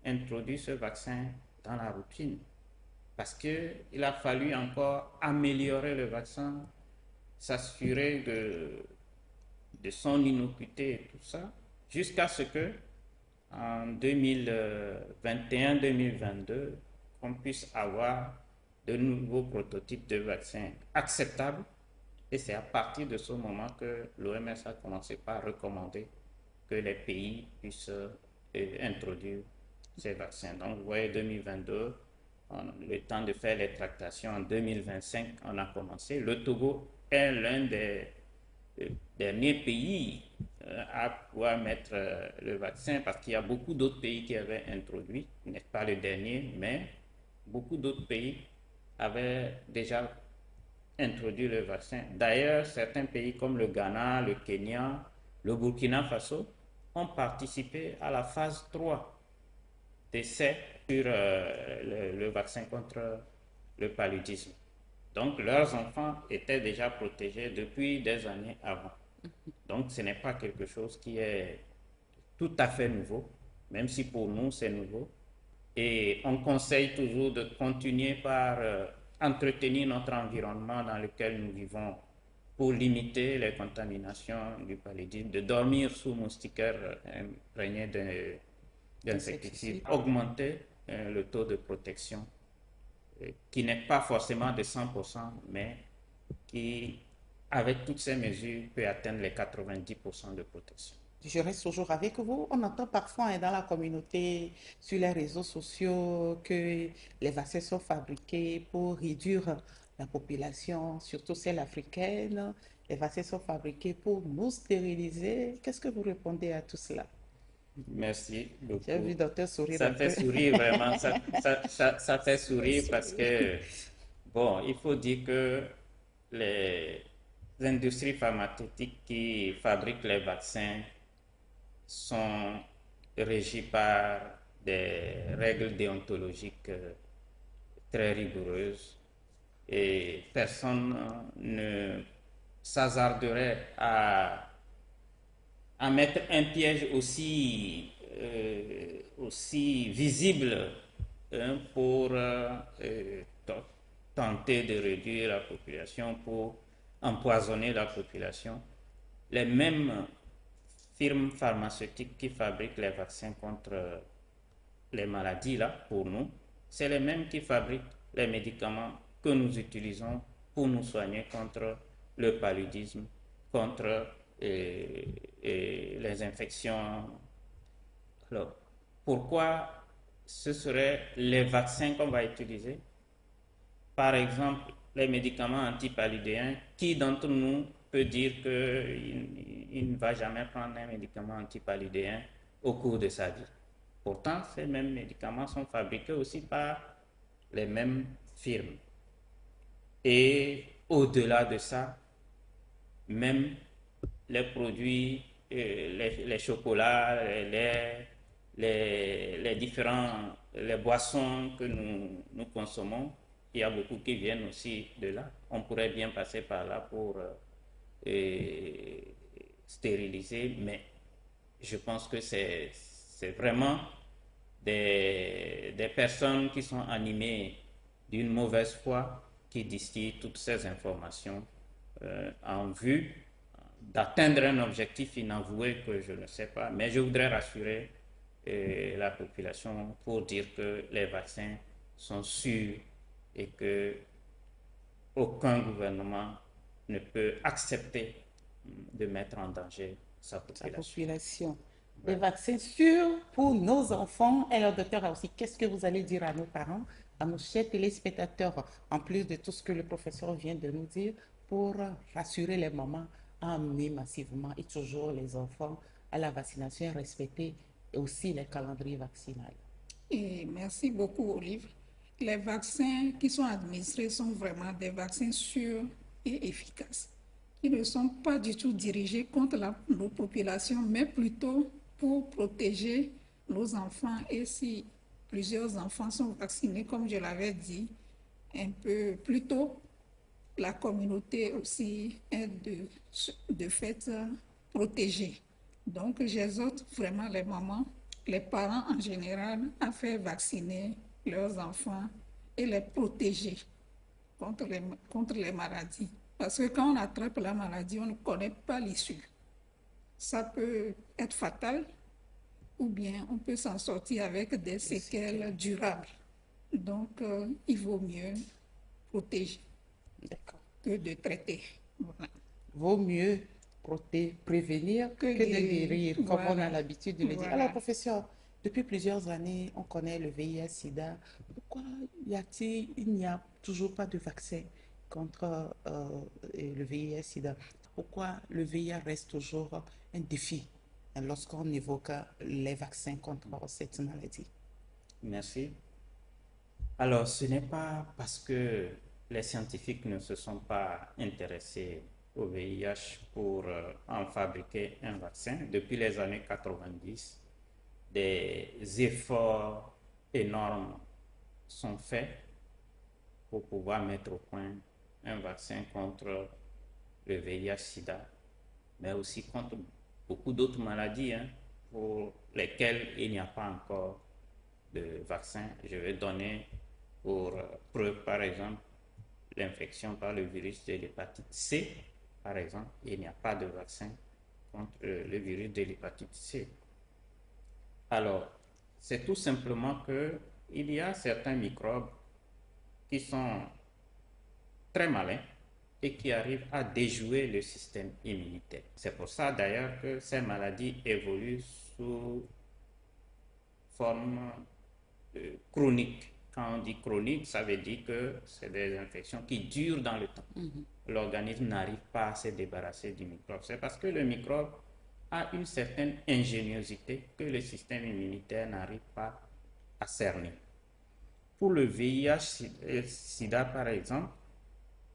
Speaker 3: introduit ce vaccin dans la routine parce qu'il a fallu encore améliorer le vaccin, s'assurer de son innocuité et tout ça, jusqu'à ce que en 2021-2022, on puisse avoir de nouveaux prototypes de vaccins acceptables. Et c'est à partir de ce moment que l'OMS a commencé par recommander que les pays puissent introduire ces vaccins. Donc, vous voyez, 2022, le temps de faire les tractations. En 2025, on a commencé. Le Togo est l'un des derniers pays à pouvoir mettre le vaccin parce qu'il y a beaucoup d'autres pays qui avaient introduit, n'est pas le dernier, mais beaucoup d'autres pays avaient déjà introduit le vaccin. D'ailleurs, certains pays comme le Ghana, le Kenya, le Burkina Faso ont participé à la phase 3 d'essai sur le vaccin contre le paludisme. Donc, leurs enfants étaient déjà protégés depuis des années avant. Donc, ce n'est pas quelque chose qui est tout à fait nouveau, même si pour nous, c'est nouveau. Et on conseille toujours de continuer par entretenir notre environnement dans lequel nous vivons pour limiter les contaminations du paludisme, de dormir sous moustiquaires imprégnés d'insecticides, augmenter le taux de protection qui n'est pas forcément de 100%, mais qui, avec toutes ces mesures, peut atteindre les 90% de protection.
Speaker 2: Je reste toujours avec vous. On entend parfois dans la communauté, sur les réseaux sociaux, que les vaccins sont fabriqués pour réduire la population, surtout celle africaine. Les vaccins sont fabriqués pour nous stériliser. Qu'est-ce que vous répondez à tout cela?
Speaker 3: Merci beaucoup.
Speaker 2: J'ai vu docteur sourire.
Speaker 3: Ça fait sourire vraiment, ça fait sourire parce que, bon, il faut dire que les industries pharmaceutiques qui fabriquent les vaccins sont régies par des règles déontologiques très rigoureuses et personne ne s'hasarderait à mettre un piège aussi visible pour tenter de réduire la population, pour empoisonner la population. Les mêmes firmes pharmaceutiques qui fabriquent les vaccins contre les maladies, là, pour nous, c'est les mêmes qui fabriquent les médicaments que nous utilisons pour nous soigner contre le paludisme, contre les infections. Alors, pourquoi ce seraient les vaccins qu'on va utiliser? Par exemple, les médicaments antipaludéens, qui d'entre nous peut dire qu'il ne va jamais prendre un médicament antipaludéen au cours de sa vie? Pourtant, ces mêmes médicaments sont fabriqués aussi par les mêmes firmes. Et au-delà de ça, même les produits, les chocolats, les boissons que nous consommons, il y a beaucoup qui viennent aussi de là. On pourrait bien passer par là pour stérilisés, mais je pense que c'est vraiment des personnes qui sont animées d'une mauvaise foi qui distillent toutes ces informations en vue d'atteindre un objectif inavoué que je ne sais pas. Mais je voudrais rassurer la population pour dire que les vaccins sont sûrs et que aucun gouvernement ne peut accepter de mettre en danger sa population.
Speaker 2: Des vaccins sûrs pour nos enfants. Et le docteur a aussi, qu'est-ce que vous allez dire à nos parents, à nos chers téléspectateurs, en plus de tout ce que le professeur vient de nous dire, pour rassurer les mamans à amener massivement et toujours les enfants à la vaccination et respecter aussi les calendriers vaccinaux.
Speaker 4: Et merci beaucoup, Olive. Les vaccins qui sont administrés sont vraiment des vaccins sûrs et efficaces, qui ne sont pas du tout dirigés contre nos populations, mais plutôt pour protéger nos enfants. Et si plusieurs enfants sont vaccinés, comme je l'avais dit un peu plus tôt, la communauté aussi est de fait protégée. Donc, j'exhorte vraiment les mamans, les parents en général, à faire vacciner leurs enfants et les protéger contre les maladies. Parce que quand on attrape la maladie, on ne connaît pas l'issue. Ça peut être fatal ou bien on peut s'en sortir avec des séquelles durables. Donc, il vaut mieux protéger que de traiter. Voilà.
Speaker 2: Vaut mieux prévenir que de guérir, comme on a l'habitude de le dire. Alors, professeur, depuis plusieurs années, on connaît le VIH-Sida. Pourquoi il n'y a toujours pas de vaccin contre le VIH-Sida? Pourquoi le VIH reste toujours un défi lorsqu'on évoque les vaccins contre cette maladie?
Speaker 3: Merci. Alors, ce n'est pas parce que les scientifiques ne se sont pas intéressés au VIH pour en fabriquer un vaccin. Depuis les années 90, des efforts énormes sont faits pour pouvoir mettre au point un vaccin contre le VIH-Sida, mais aussi contre beaucoup d'autres maladies pour lesquelles il n'y a pas encore de vaccin. Je vais donner pour preuve, par exemple, l'infection par le virus de l'hépatite C, par exemple. Il n'y a pas de vaccin contre le virus de l'hépatite C. Alors, c'est tout simplement qu'il y a certains microbes qui sont très malins et qui arrivent à déjouer le système immunitaire. C'est pour ça d'ailleurs que ces maladies évoluent sous forme chronique. Quand on dit chronique, ça veut dire que c'est des infections qui durent dans le temps. L'organisme n'arrive pas à se débarrasser du microbe. C'est parce que le microbe a une certaine ingéniosité que le système immunitaire n'arrive pas à cerner. Pour le VIH-Sida, par exemple,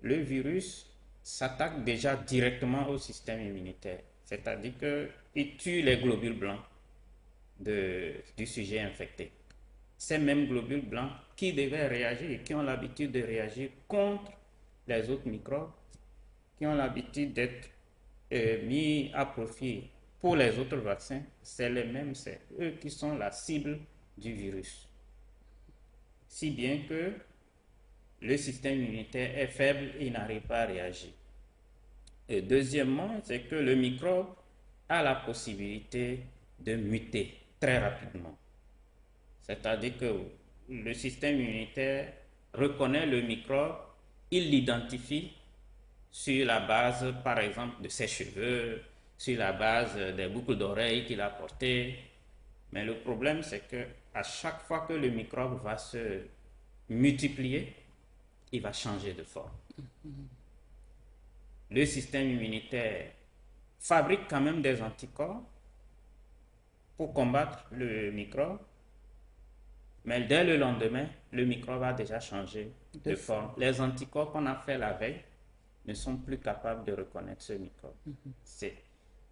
Speaker 3: le virus s'attaque déjà directement au système immunitaire. C'est-à-dire qu'il tue les globules blancs du sujet infecté. Ces mêmes globules blancs qui devaient réagir et qui ont l'habitude de réagir contre les autres microbes, qui ont l'habitude d'être mis à profit pour les autres vaccins, c'est les mêmes, c'est eux qui sont la cible du virus. Si bien que le système immunitaire est faible et il n'arrive pas à réagir. Et deuxièmement, c'est que le microbe a la possibilité de muter très rapidement. C'est-à-dire que le système immunitaire reconnaît le microbe, il l'identifie sur la base, par exemple, de ses cheveux, sur la base des boucles d'oreilles qu'il a portées. Mais le problème, c'est que à chaque fois que le microbe va se multiplier, il va changer de forme. Le système immunitaire fabrique quand même des anticorps pour combattre le microbe, mais dès le lendemain, le microbe a déjà changé de forme. Les anticorps qu'on a fait la veille ne sont plus capables de reconnaître ce microbe. C'est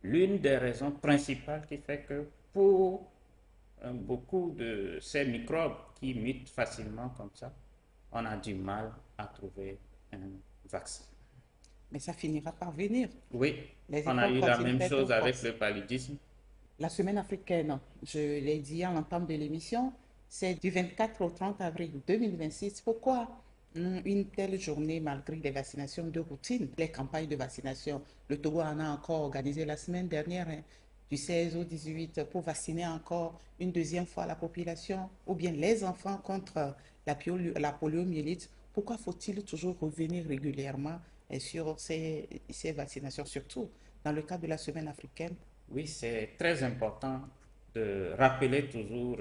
Speaker 3: l'une des raisons principales qui fait que pour beaucoup de ces microbes qui mutent facilement comme ça, on a du mal à trouver un vaccin.
Speaker 2: Mais ça finira par venir.
Speaker 3: Oui,
Speaker 2: Les
Speaker 3: on a
Speaker 2: écoles
Speaker 3: eu la
Speaker 2: continuent
Speaker 3: même
Speaker 2: d'être
Speaker 3: chose avec
Speaker 2: force.
Speaker 3: le paludisme.
Speaker 2: La semaine africaine, je l'ai dit à l'entame de l'émission, c'est du 24 au 30 avril 2026. Pourquoi une telle journée malgré les vaccinations de routine, les campagnes de vaccination? Le Togo en a encore organisé la semaine dernière, hein, du 16 au 18, pour vacciner encore une deuxième fois la population, ou bien les enfants contre la poliomyélite. Pourquoi faut-il toujours revenir régulièrement sur ces vaccinations, surtout dans le cadre de la semaine africaine?
Speaker 3: Oui, c'est très important de rappeler toujours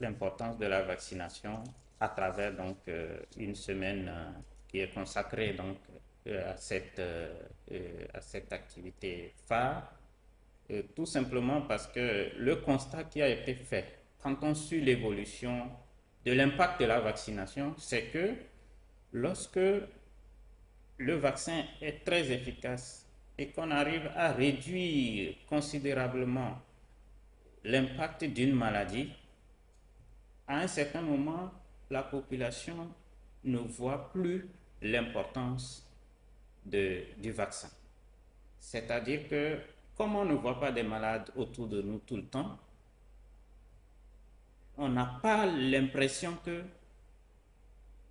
Speaker 3: l'importance de la vaccination à travers donc une semaine qui est consacrée donc à cette activité phare. Tout simplement parce que le constat qui a été fait quand on suit l'évolution de l'impact de la vaccination, c'est que lorsque le vaccin est très efficace et qu'on arrive à réduire considérablement l'impact d'une maladie, à un certain moment, la population ne voit plus l'importance du vaccin. C'est-à-dire que, comme on ne voit pas des malades autour de nous tout le temps, on n'a pas l'impression que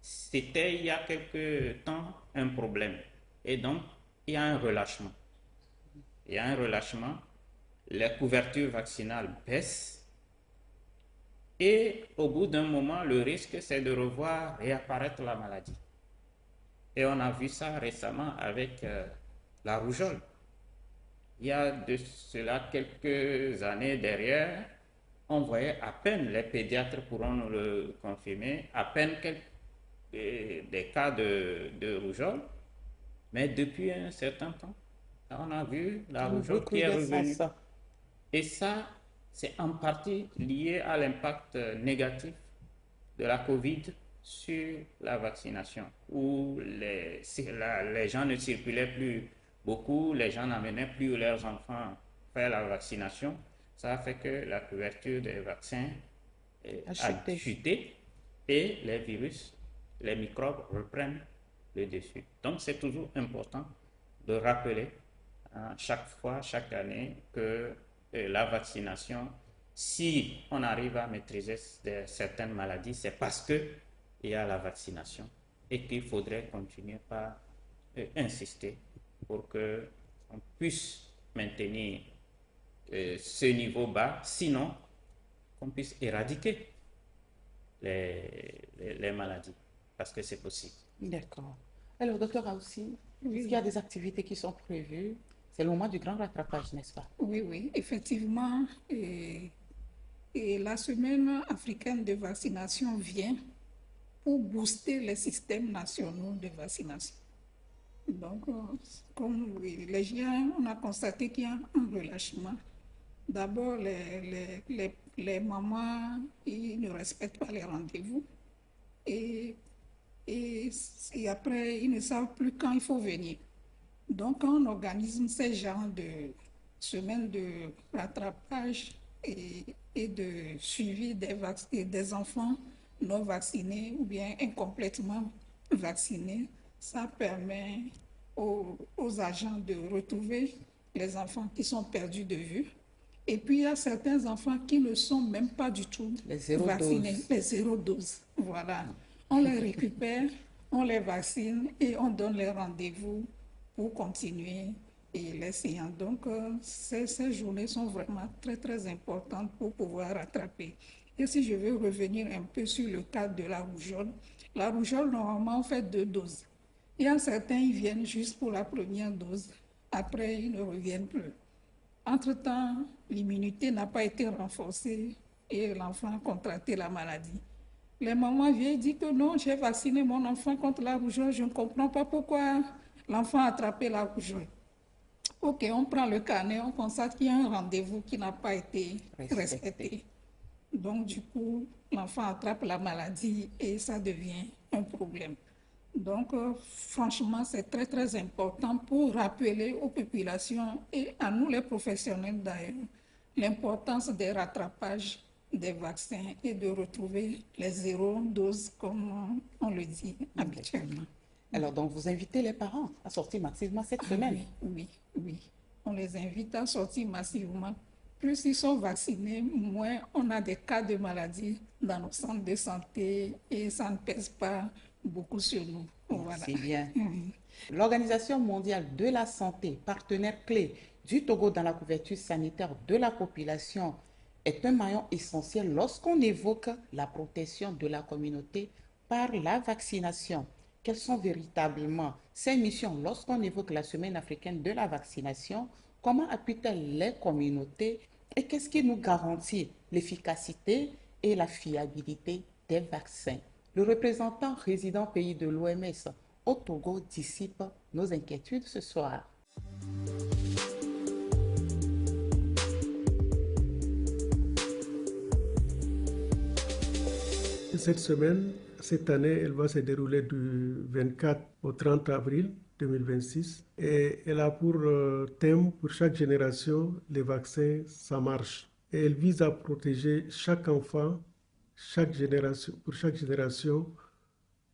Speaker 3: c'était il y a quelque temps un problème. Et donc, il y a un relâchement. Il y a un relâchement, la couverture vaccinale baisse et au bout d'un moment, le risque, c'est de revoir réapparaître la maladie. Et on a vu ça récemment avec la rougeole. Il y a de cela quelques années derrière, on voyait à peine, les pédiatres pourront nous le confirmer, à peine des cas de rougeole, mais depuis un certain temps, on a vu la rougeole qui est revenue. Et ça, c'est en partie lié à l'impact négatif de la COVID sur la vaccination, où les gens ne circulaient plus beaucoup, les gens n'amenaient plus leurs enfants faire la vaccination. Ça a fait que la couverture des vaccins a chuté et les virus, les microbes reprennent le dessus. Donc c'est toujours important de rappeler chaque fois, chaque année, que la vaccination, si on arrive à maîtriser certaines maladies, c'est parce qu'il y a la vaccination et qu'il faudrait continuer par insister pour qu'on puisse maintenir ce niveau bas, sinon qu'on puisse éradiquer les maladies, parce que c'est possible.
Speaker 2: D'accord. Alors, docteur Aoussi, est-ce qu'il y a des activités qui sont prévues? C'est le moment du grand rattrapage, n'est-ce pas?
Speaker 4: Oui, oui, effectivement. Et la semaine africaine de vaccination vient pour booster les systèmes nationaux de vaccination. Donc, comme les gens, on a constaté qu'il y a un relâchement. D'abord, les mamans, ils ne respectent pas les rendez-vous. Et après, ils ne savent plus quand il faut venir. Donc, on organise ces genres de semaines de rattrapage et de suivi des enfants non vaccinés ou bien incomplètement vaccinés. Ça permet aux agents de retrouver les enfants qui sont perdus de vue. Et puis, il y a certains enfants qui ne sont même pas du tout vaccinés, les zéro doses. Voilà. On les récupère, on les vaccine et on donne les rendez-vous pour continuer et les séances. Donc, ces journées sont vraiment très, très importantes pour pouvoir rattraper. Et si je veux revenir un peu sur le cas de la rougeole, normalement, on fait 2 doses. Il y a certains, ils viennent juste pour la première dose. Après, ils ne reviennent plus. Entre-temps, l'immunité n'a pas été renforcée et l'enfant a contracté la maladie. Les mamans viennent dire que non, j'ai vacciné mon enfant contre la rougeole, je ne comprends pas pourquoi l'enfant a attrapé la rougeole. Ok, on prend le carnet, on constate qu'il y a un rendez-vous qui n'a pas été respecté. Donc, du coup, l'enfant attrape la maladie et ça devient un problème. Donc, franchement, c'est très, très important pour rappeler aux populations et à nous, les professionnels d'ailleurs, l'importance des rattrapages des vaccins et de retrouver les 0 doses, comme on le dit habituellement.
Speaker 2: Alors, donc, vous invitez les parents à sortir massivement cette semaine.
Speaker 4: Oui. On les invite à sortir massivement. Plus ils sont vaccinés, moins on a des cas de maladie dans nos centres de santé et ça ne pèse pas beaucoup sur nous. Voilà.
Speaker 2: C'est bien. L'Organisation mondiale de la santé, partenaire clé du Togo dans la couverture sanitaire de la population, est un maillon essentiel lorsqu'on évoque la protection de la communauté par la vaccination. Quelles sont véritablement ces missions lorsqu'on évoque la semaine africaine de la vaccination? Comment appuie-t-elle les communautés et qu'est-ce qui nous garantit l'efficacité et la fiabilité des vaccins? Le représentant résident pays de l'OMS au Togo dissipe nos inquiétudes ce soir.
Speaker 6: Cette année, elle va se dérouler du 24 au 30 avril 2026 et elle a pour thème pour chaque génération, les vaccins, ça marche. Et elle vise à protéger chaque enfant, pour chaque génération,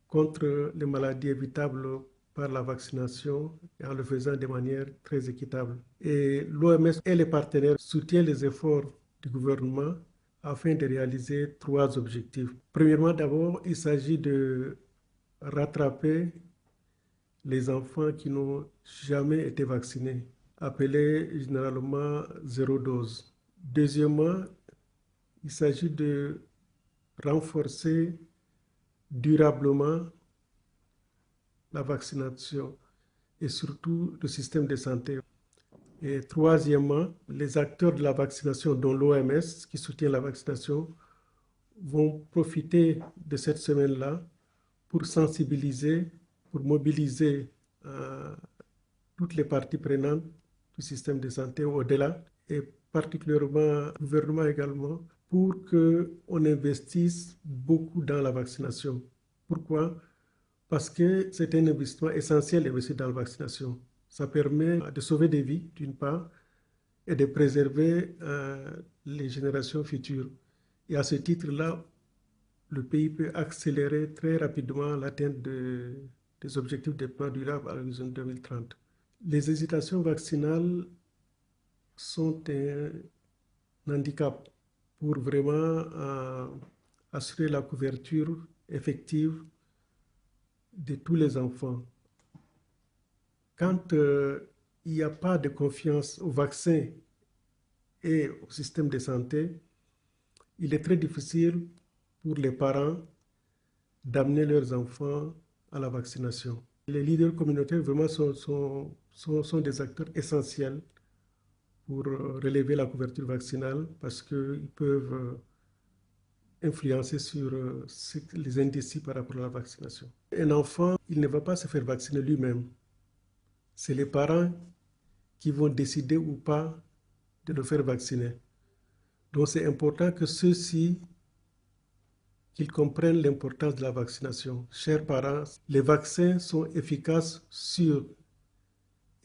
Speaker 6: contre les maladies évitables par la vaccination et en le faisant de manière très équitable. Et l'OMS et les partenaires soutiennent les efforts du gouvernement afin de réaliser 3 objectifs. Premièrement, d'abord, il s'agit de rattraper les enfants qui n'ont jamais été vaccinés, appelés généralement 0 dose. Deuxièmement, il s'agit de renforcer durablement la vaccination et surtout le système de santé. Et troisièmement, les acteurs de la vaccination, dont l'OMS, qui soutient la vaccination, vont profiter de cette semaine-là pour sensibiliser, pour mobiliser toutes les parties prenantes du système de santé au-delà, et particulièrement le gouvernement également, pour qu'on investisse beaucoup dans la vaccination. Pourquoi? Parce que c'est un investissement essentiel d'investir dans la vaccination. Ça permet de sauver des vies, d'une part, et de préserver les générations futures. Et à ce titre-là, le pays peut accélérer très rapidement l'atteinte des objectifs de développement durable à l'horizon 2030. Les hésitations vaccinales sont un handicap pour vraiment assurer la couverture effective de tous les enfants. Quand il n'y a pas de confiance au vaccin et au système de santé, il est très difficile pour les parents d'amener leurs enfants à la vaccination. Les leaders communautaires vraiment sont des acteurs essentiels pour relever la couverture vaccinale parce qu'ils peuvent influencer sur les indices par rapport à la vaccination. Un enfant, il ne va pas se faire vacciner lui-même. C'est les parents qui vont décider ou pas de le faire vacciner. Donc c'est important que ceux-ci, qu'ils comprennent l'importance de la vaccination. Chers parents, les vaccins sont efficaces, sûrs.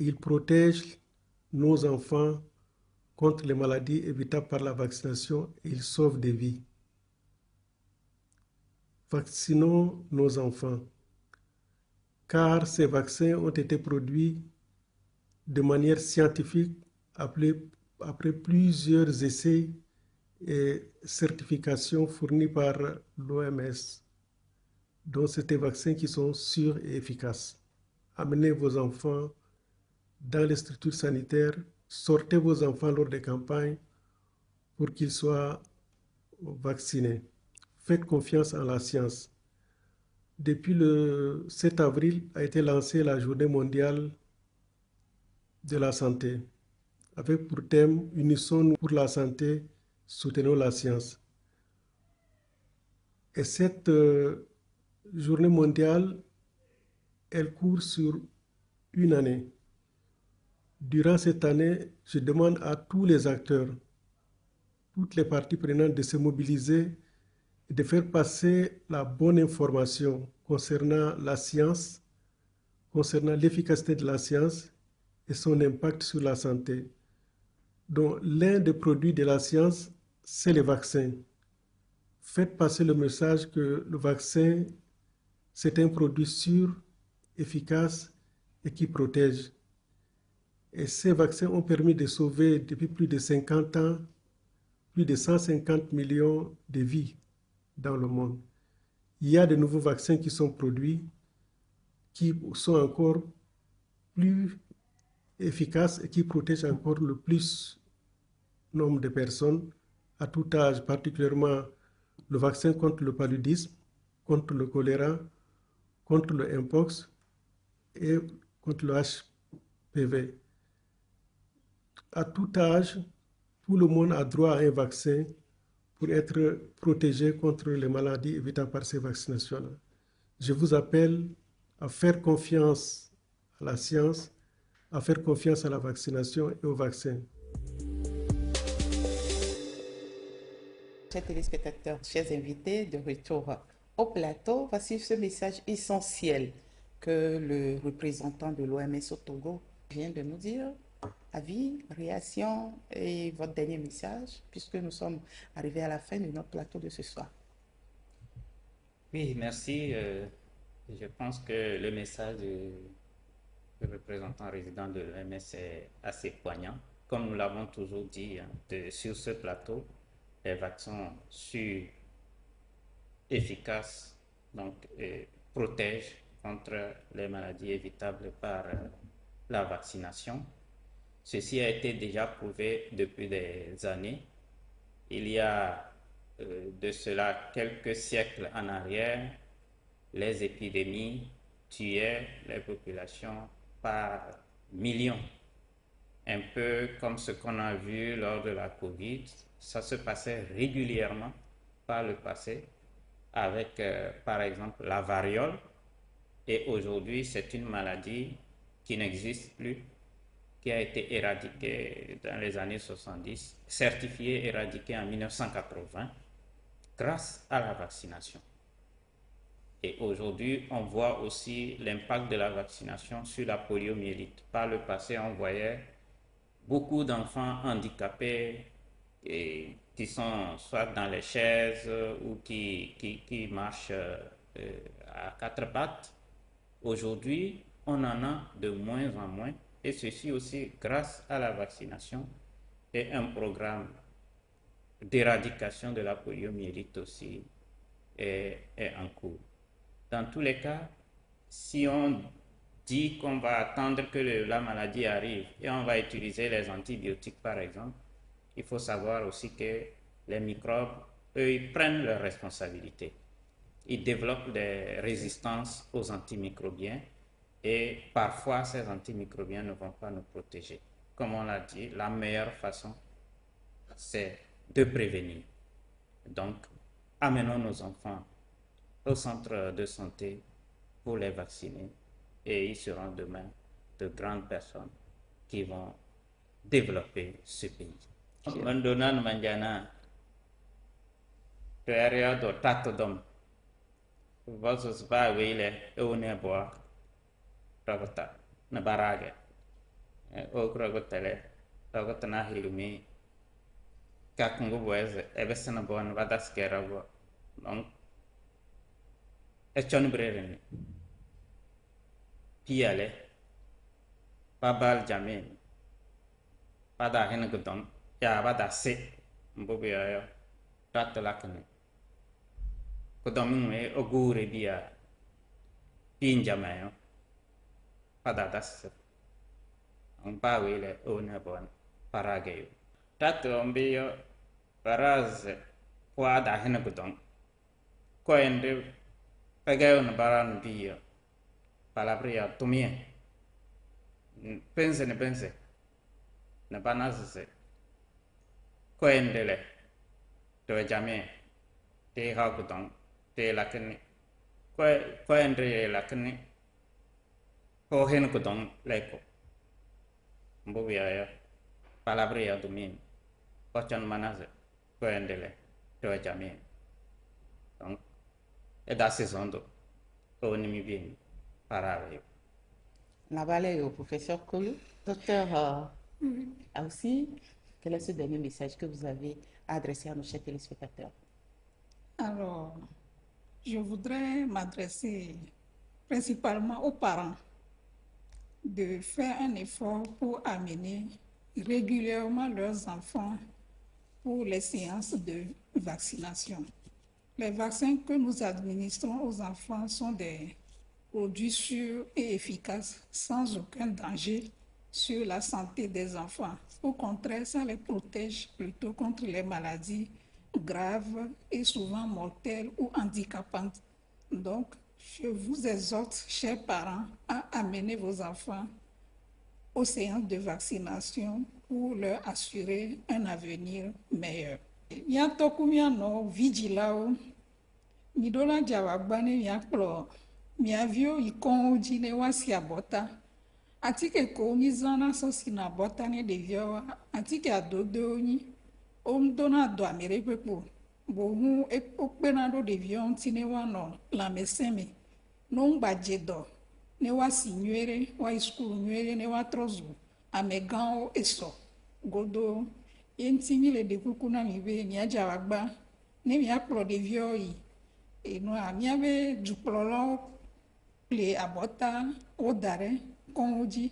Speaker 6: Ils protègent nos enfants contre les maladies évitables par la vaccination et ils sauvent des vies. Vaccinons nos enfants, car ces vaccins ont été produits de manière scientifique après plusieurs essais et certifications fournies par l'OMS. Donc, c'est des vaccins qui sont sûrs et efficaces. Amenez vos enfants dans les structures sanitaires, sortez vos enfants lors des campagnes pour qu'ils soient vaccinés. Faites confiance en la science. Depuis le 7 avril a été lancée la Journée mondiale de la santé, avec pour thème « Unissons-nous pour la santé, soutenons la science ». Et cette journée mondiale, elle court sur une année. Durant cette année, je demande à tous les acteurs, toutes les parties prenantes de se mobiliser et de faire passer la bonne information concernant la science, concernant l'efficacité de la science et son impact sur la santé. Donc, l'un des produits de la science, c'est les vaccins. Faites passer le message que le vaccin, c'est un produit sûr efficaces et qui protègent. Et ces vaccins ont permis de sauver depuis plus de 50 ans plus de 150 millions de vies dans le monde. Il y a de nouveaux vaccins qui sont produits, qui sont encore plus efficaces et qui protègent encore le plus nombre de personnes à tout âge, particulièrement le vaccin contre le paludisme, contre le choléra, contre le mpox et contre le HPV. À tout âge, tout le monde a droit à un vaccin pour être protégé contre les maladies évitables par ces vaccinations-là. Je vous appelle à faire confiance à la science, à faire confiance à la vaccination et au vaccin.
Speaker 2: Chers téléspectateurs, chers invités, de retour au plateau, voici ce message essentiel que le représentant de l'OMS au Togo vient de nous dire. Avis, réaction et votre dernier message, puisque nous sommes arrivés à la fin de notre plateau de ce soir.
Speaker 3: Oui, merci. Je pense que le message du représentant résident de l'OMS est assez poignant. Comme nous l'avons toujours dit sur ce plateau, les vaccins sûrs, efficaces, donc protègent contre les maladies évitables par la vaccination. Ceci a été déjà prouvé depuis des années. Il y a de cela quelques siècles en arrière, les épidémies tuaient les populations par millions. Un peu comme ce qu'on a vu lors de la Covid, ça se passait régulièrement par le passé avec par exemple la variole. Et aujourd'hui, c'est une maladie qui n'existe plus, qui a été éradiquée dans les années 70, certifiée éradiquée en 1980, grâce à la vaccination. Et aujourd'hui, on voit aussi l'impact de la vaccination sur la poliomyélite. Par le passé, on voyait beaucoup d'enfants handicapés et qui sont soit dans les chaises ou qui marchent à quatre pattes. Aujourd'hui, on en a de moins en moins, et ceci aussi grâce à la vaccination et un programme d'éradication de la poliomyélite aussi est en cours. Dans tous les cas, si on dit qu'on va attendre que la maladie arrive et on va utiliser les antibiotiques par exemple, il faut savoir aussi que les microbes, eux, ils prennent leurs responsabilités. Ils développent des résistances aux antimicrobiens et parfois ces antimicrobiens ne vont pas nous protéger. Comme on l'a dit, la meilleure façon, c'est de prévenir. Donc, amenons nos enfants au centre de santé pour les vacciner et ils seront demain de grandes personnes qui vont développer ce pays. Mandonan manjana to area do tato dom versus ba wele one boa ragota na barage o kragotele ragota na hilumi kakungo boeze ebesena bon vadaskera bo donc echon breren piale babal jamin pada hen gudon ya bada se mbobe ya tato lakne kodom me ogure bia pinjamayo pada das on pa wele one bon parage tato mbio paraz poada hen gudon ko ende pagayo na baran bio palabria tumie pense na banase ko endele to jame te ha gudon te lakni ko endre lakni ko hen gudon leko mbobia ya palabria tumie ko chan manase ko endele to jame donc et da saison au nimi bien pareil.
Speaker 2: La balle au professeur Kolu. Docteur aussi, quel est ce dernier message que vous avez adressé à nos chers téléspectateurs?
Speaker 4: Alors, je voudrais m'adresser principalement aux parents, de faire un effort pour amener régulièrement leurs enfants pour les séances de vaccination. Les vaccins que nous administrons aux enfants sont des produits sûrs et efficaces sans aucun danger sur la santé des enfants. Au contraire, ça les protège plutôt contre les maladies graves et souvent mortelles ou handicapantes. Donc, je vous exhorte, chers parents, à amener vos enfants aux séances de vaccination pour leur assurer un avenir meilleur. Miatoku miano vigilao, midola jawabane miakplo, miavio ikon ne wasi abota. Atike ko mizana sosina bota ne devio, atike adodo ni, dona do amerepepo. Bohu okpenado devio tine wano la meseme, non bajedo. Ne wa si nywere, wa iskulu nywere, ne wa trozu, amegan eso, godo, yentimi le dekuku na mibe, mi aja wagba, ne mi akplo de vioi, no a mi ave duplolo, le abota, odare, kon oji,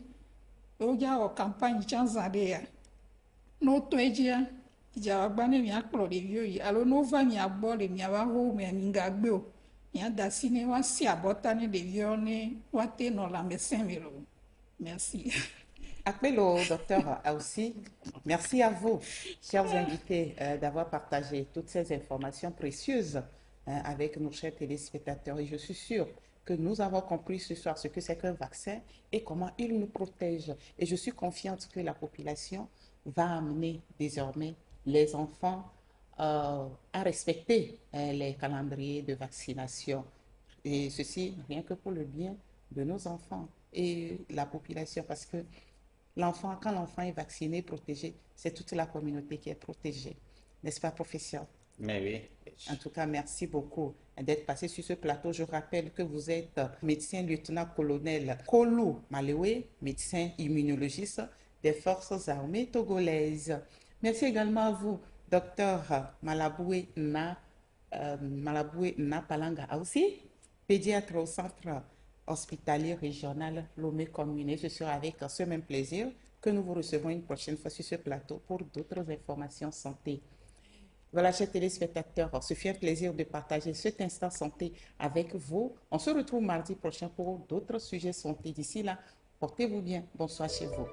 Speaker 4: oja o campagne chanzade ya, no toejia, ija wagba ne mi akplo de vioi, alo no va mi abole, mi abaho, mi amingagbe. Merci.
Speaker 2: Appel au docteur aussi. Merci à vous, chers invités, d'avoir partagé toutes ces informations précieuses avec nos chers téléspectateurs. Et je suis sûre que nous avons compris ce soir ce que c'est qu'un vaccin et comment il nous protège. Et je suis confiante que la population va amener désormais les enfants à respecter les calendriers de vaccination. Et ceci, rien que pour le bien de nos enfants et la population, parce que quand l'enfant est vacciné, protégé, c'est toute la communauté qui est protégée. N'est-ce pas, professeur?
Speaker 3: Mais oui.
Speaker 2: En tout cas, merci beaucoup d'être passé sur ce plateau. Je rappelle que vous êtes médecin lieutenant-colonel Kolou Malewe, médecin immunologiste des forces armées togolaises. Merci également à vous, docteur Malaboué Na Palanga aussi, pédiatre au centre hospitalier régional Lomé Commune. Ce sera avec ce même plaisir que nous vous recevons une prochaine fois sur ce plateau pour d'autres informations santé. Voilà, chers téléspectateurs, ce fut un plaisir de partager cet instant santé avec vous. On se retrouve mardi prochain pour d'autres sujets santé. D'ici là, portez-vous bien. Bonsoir chez vous.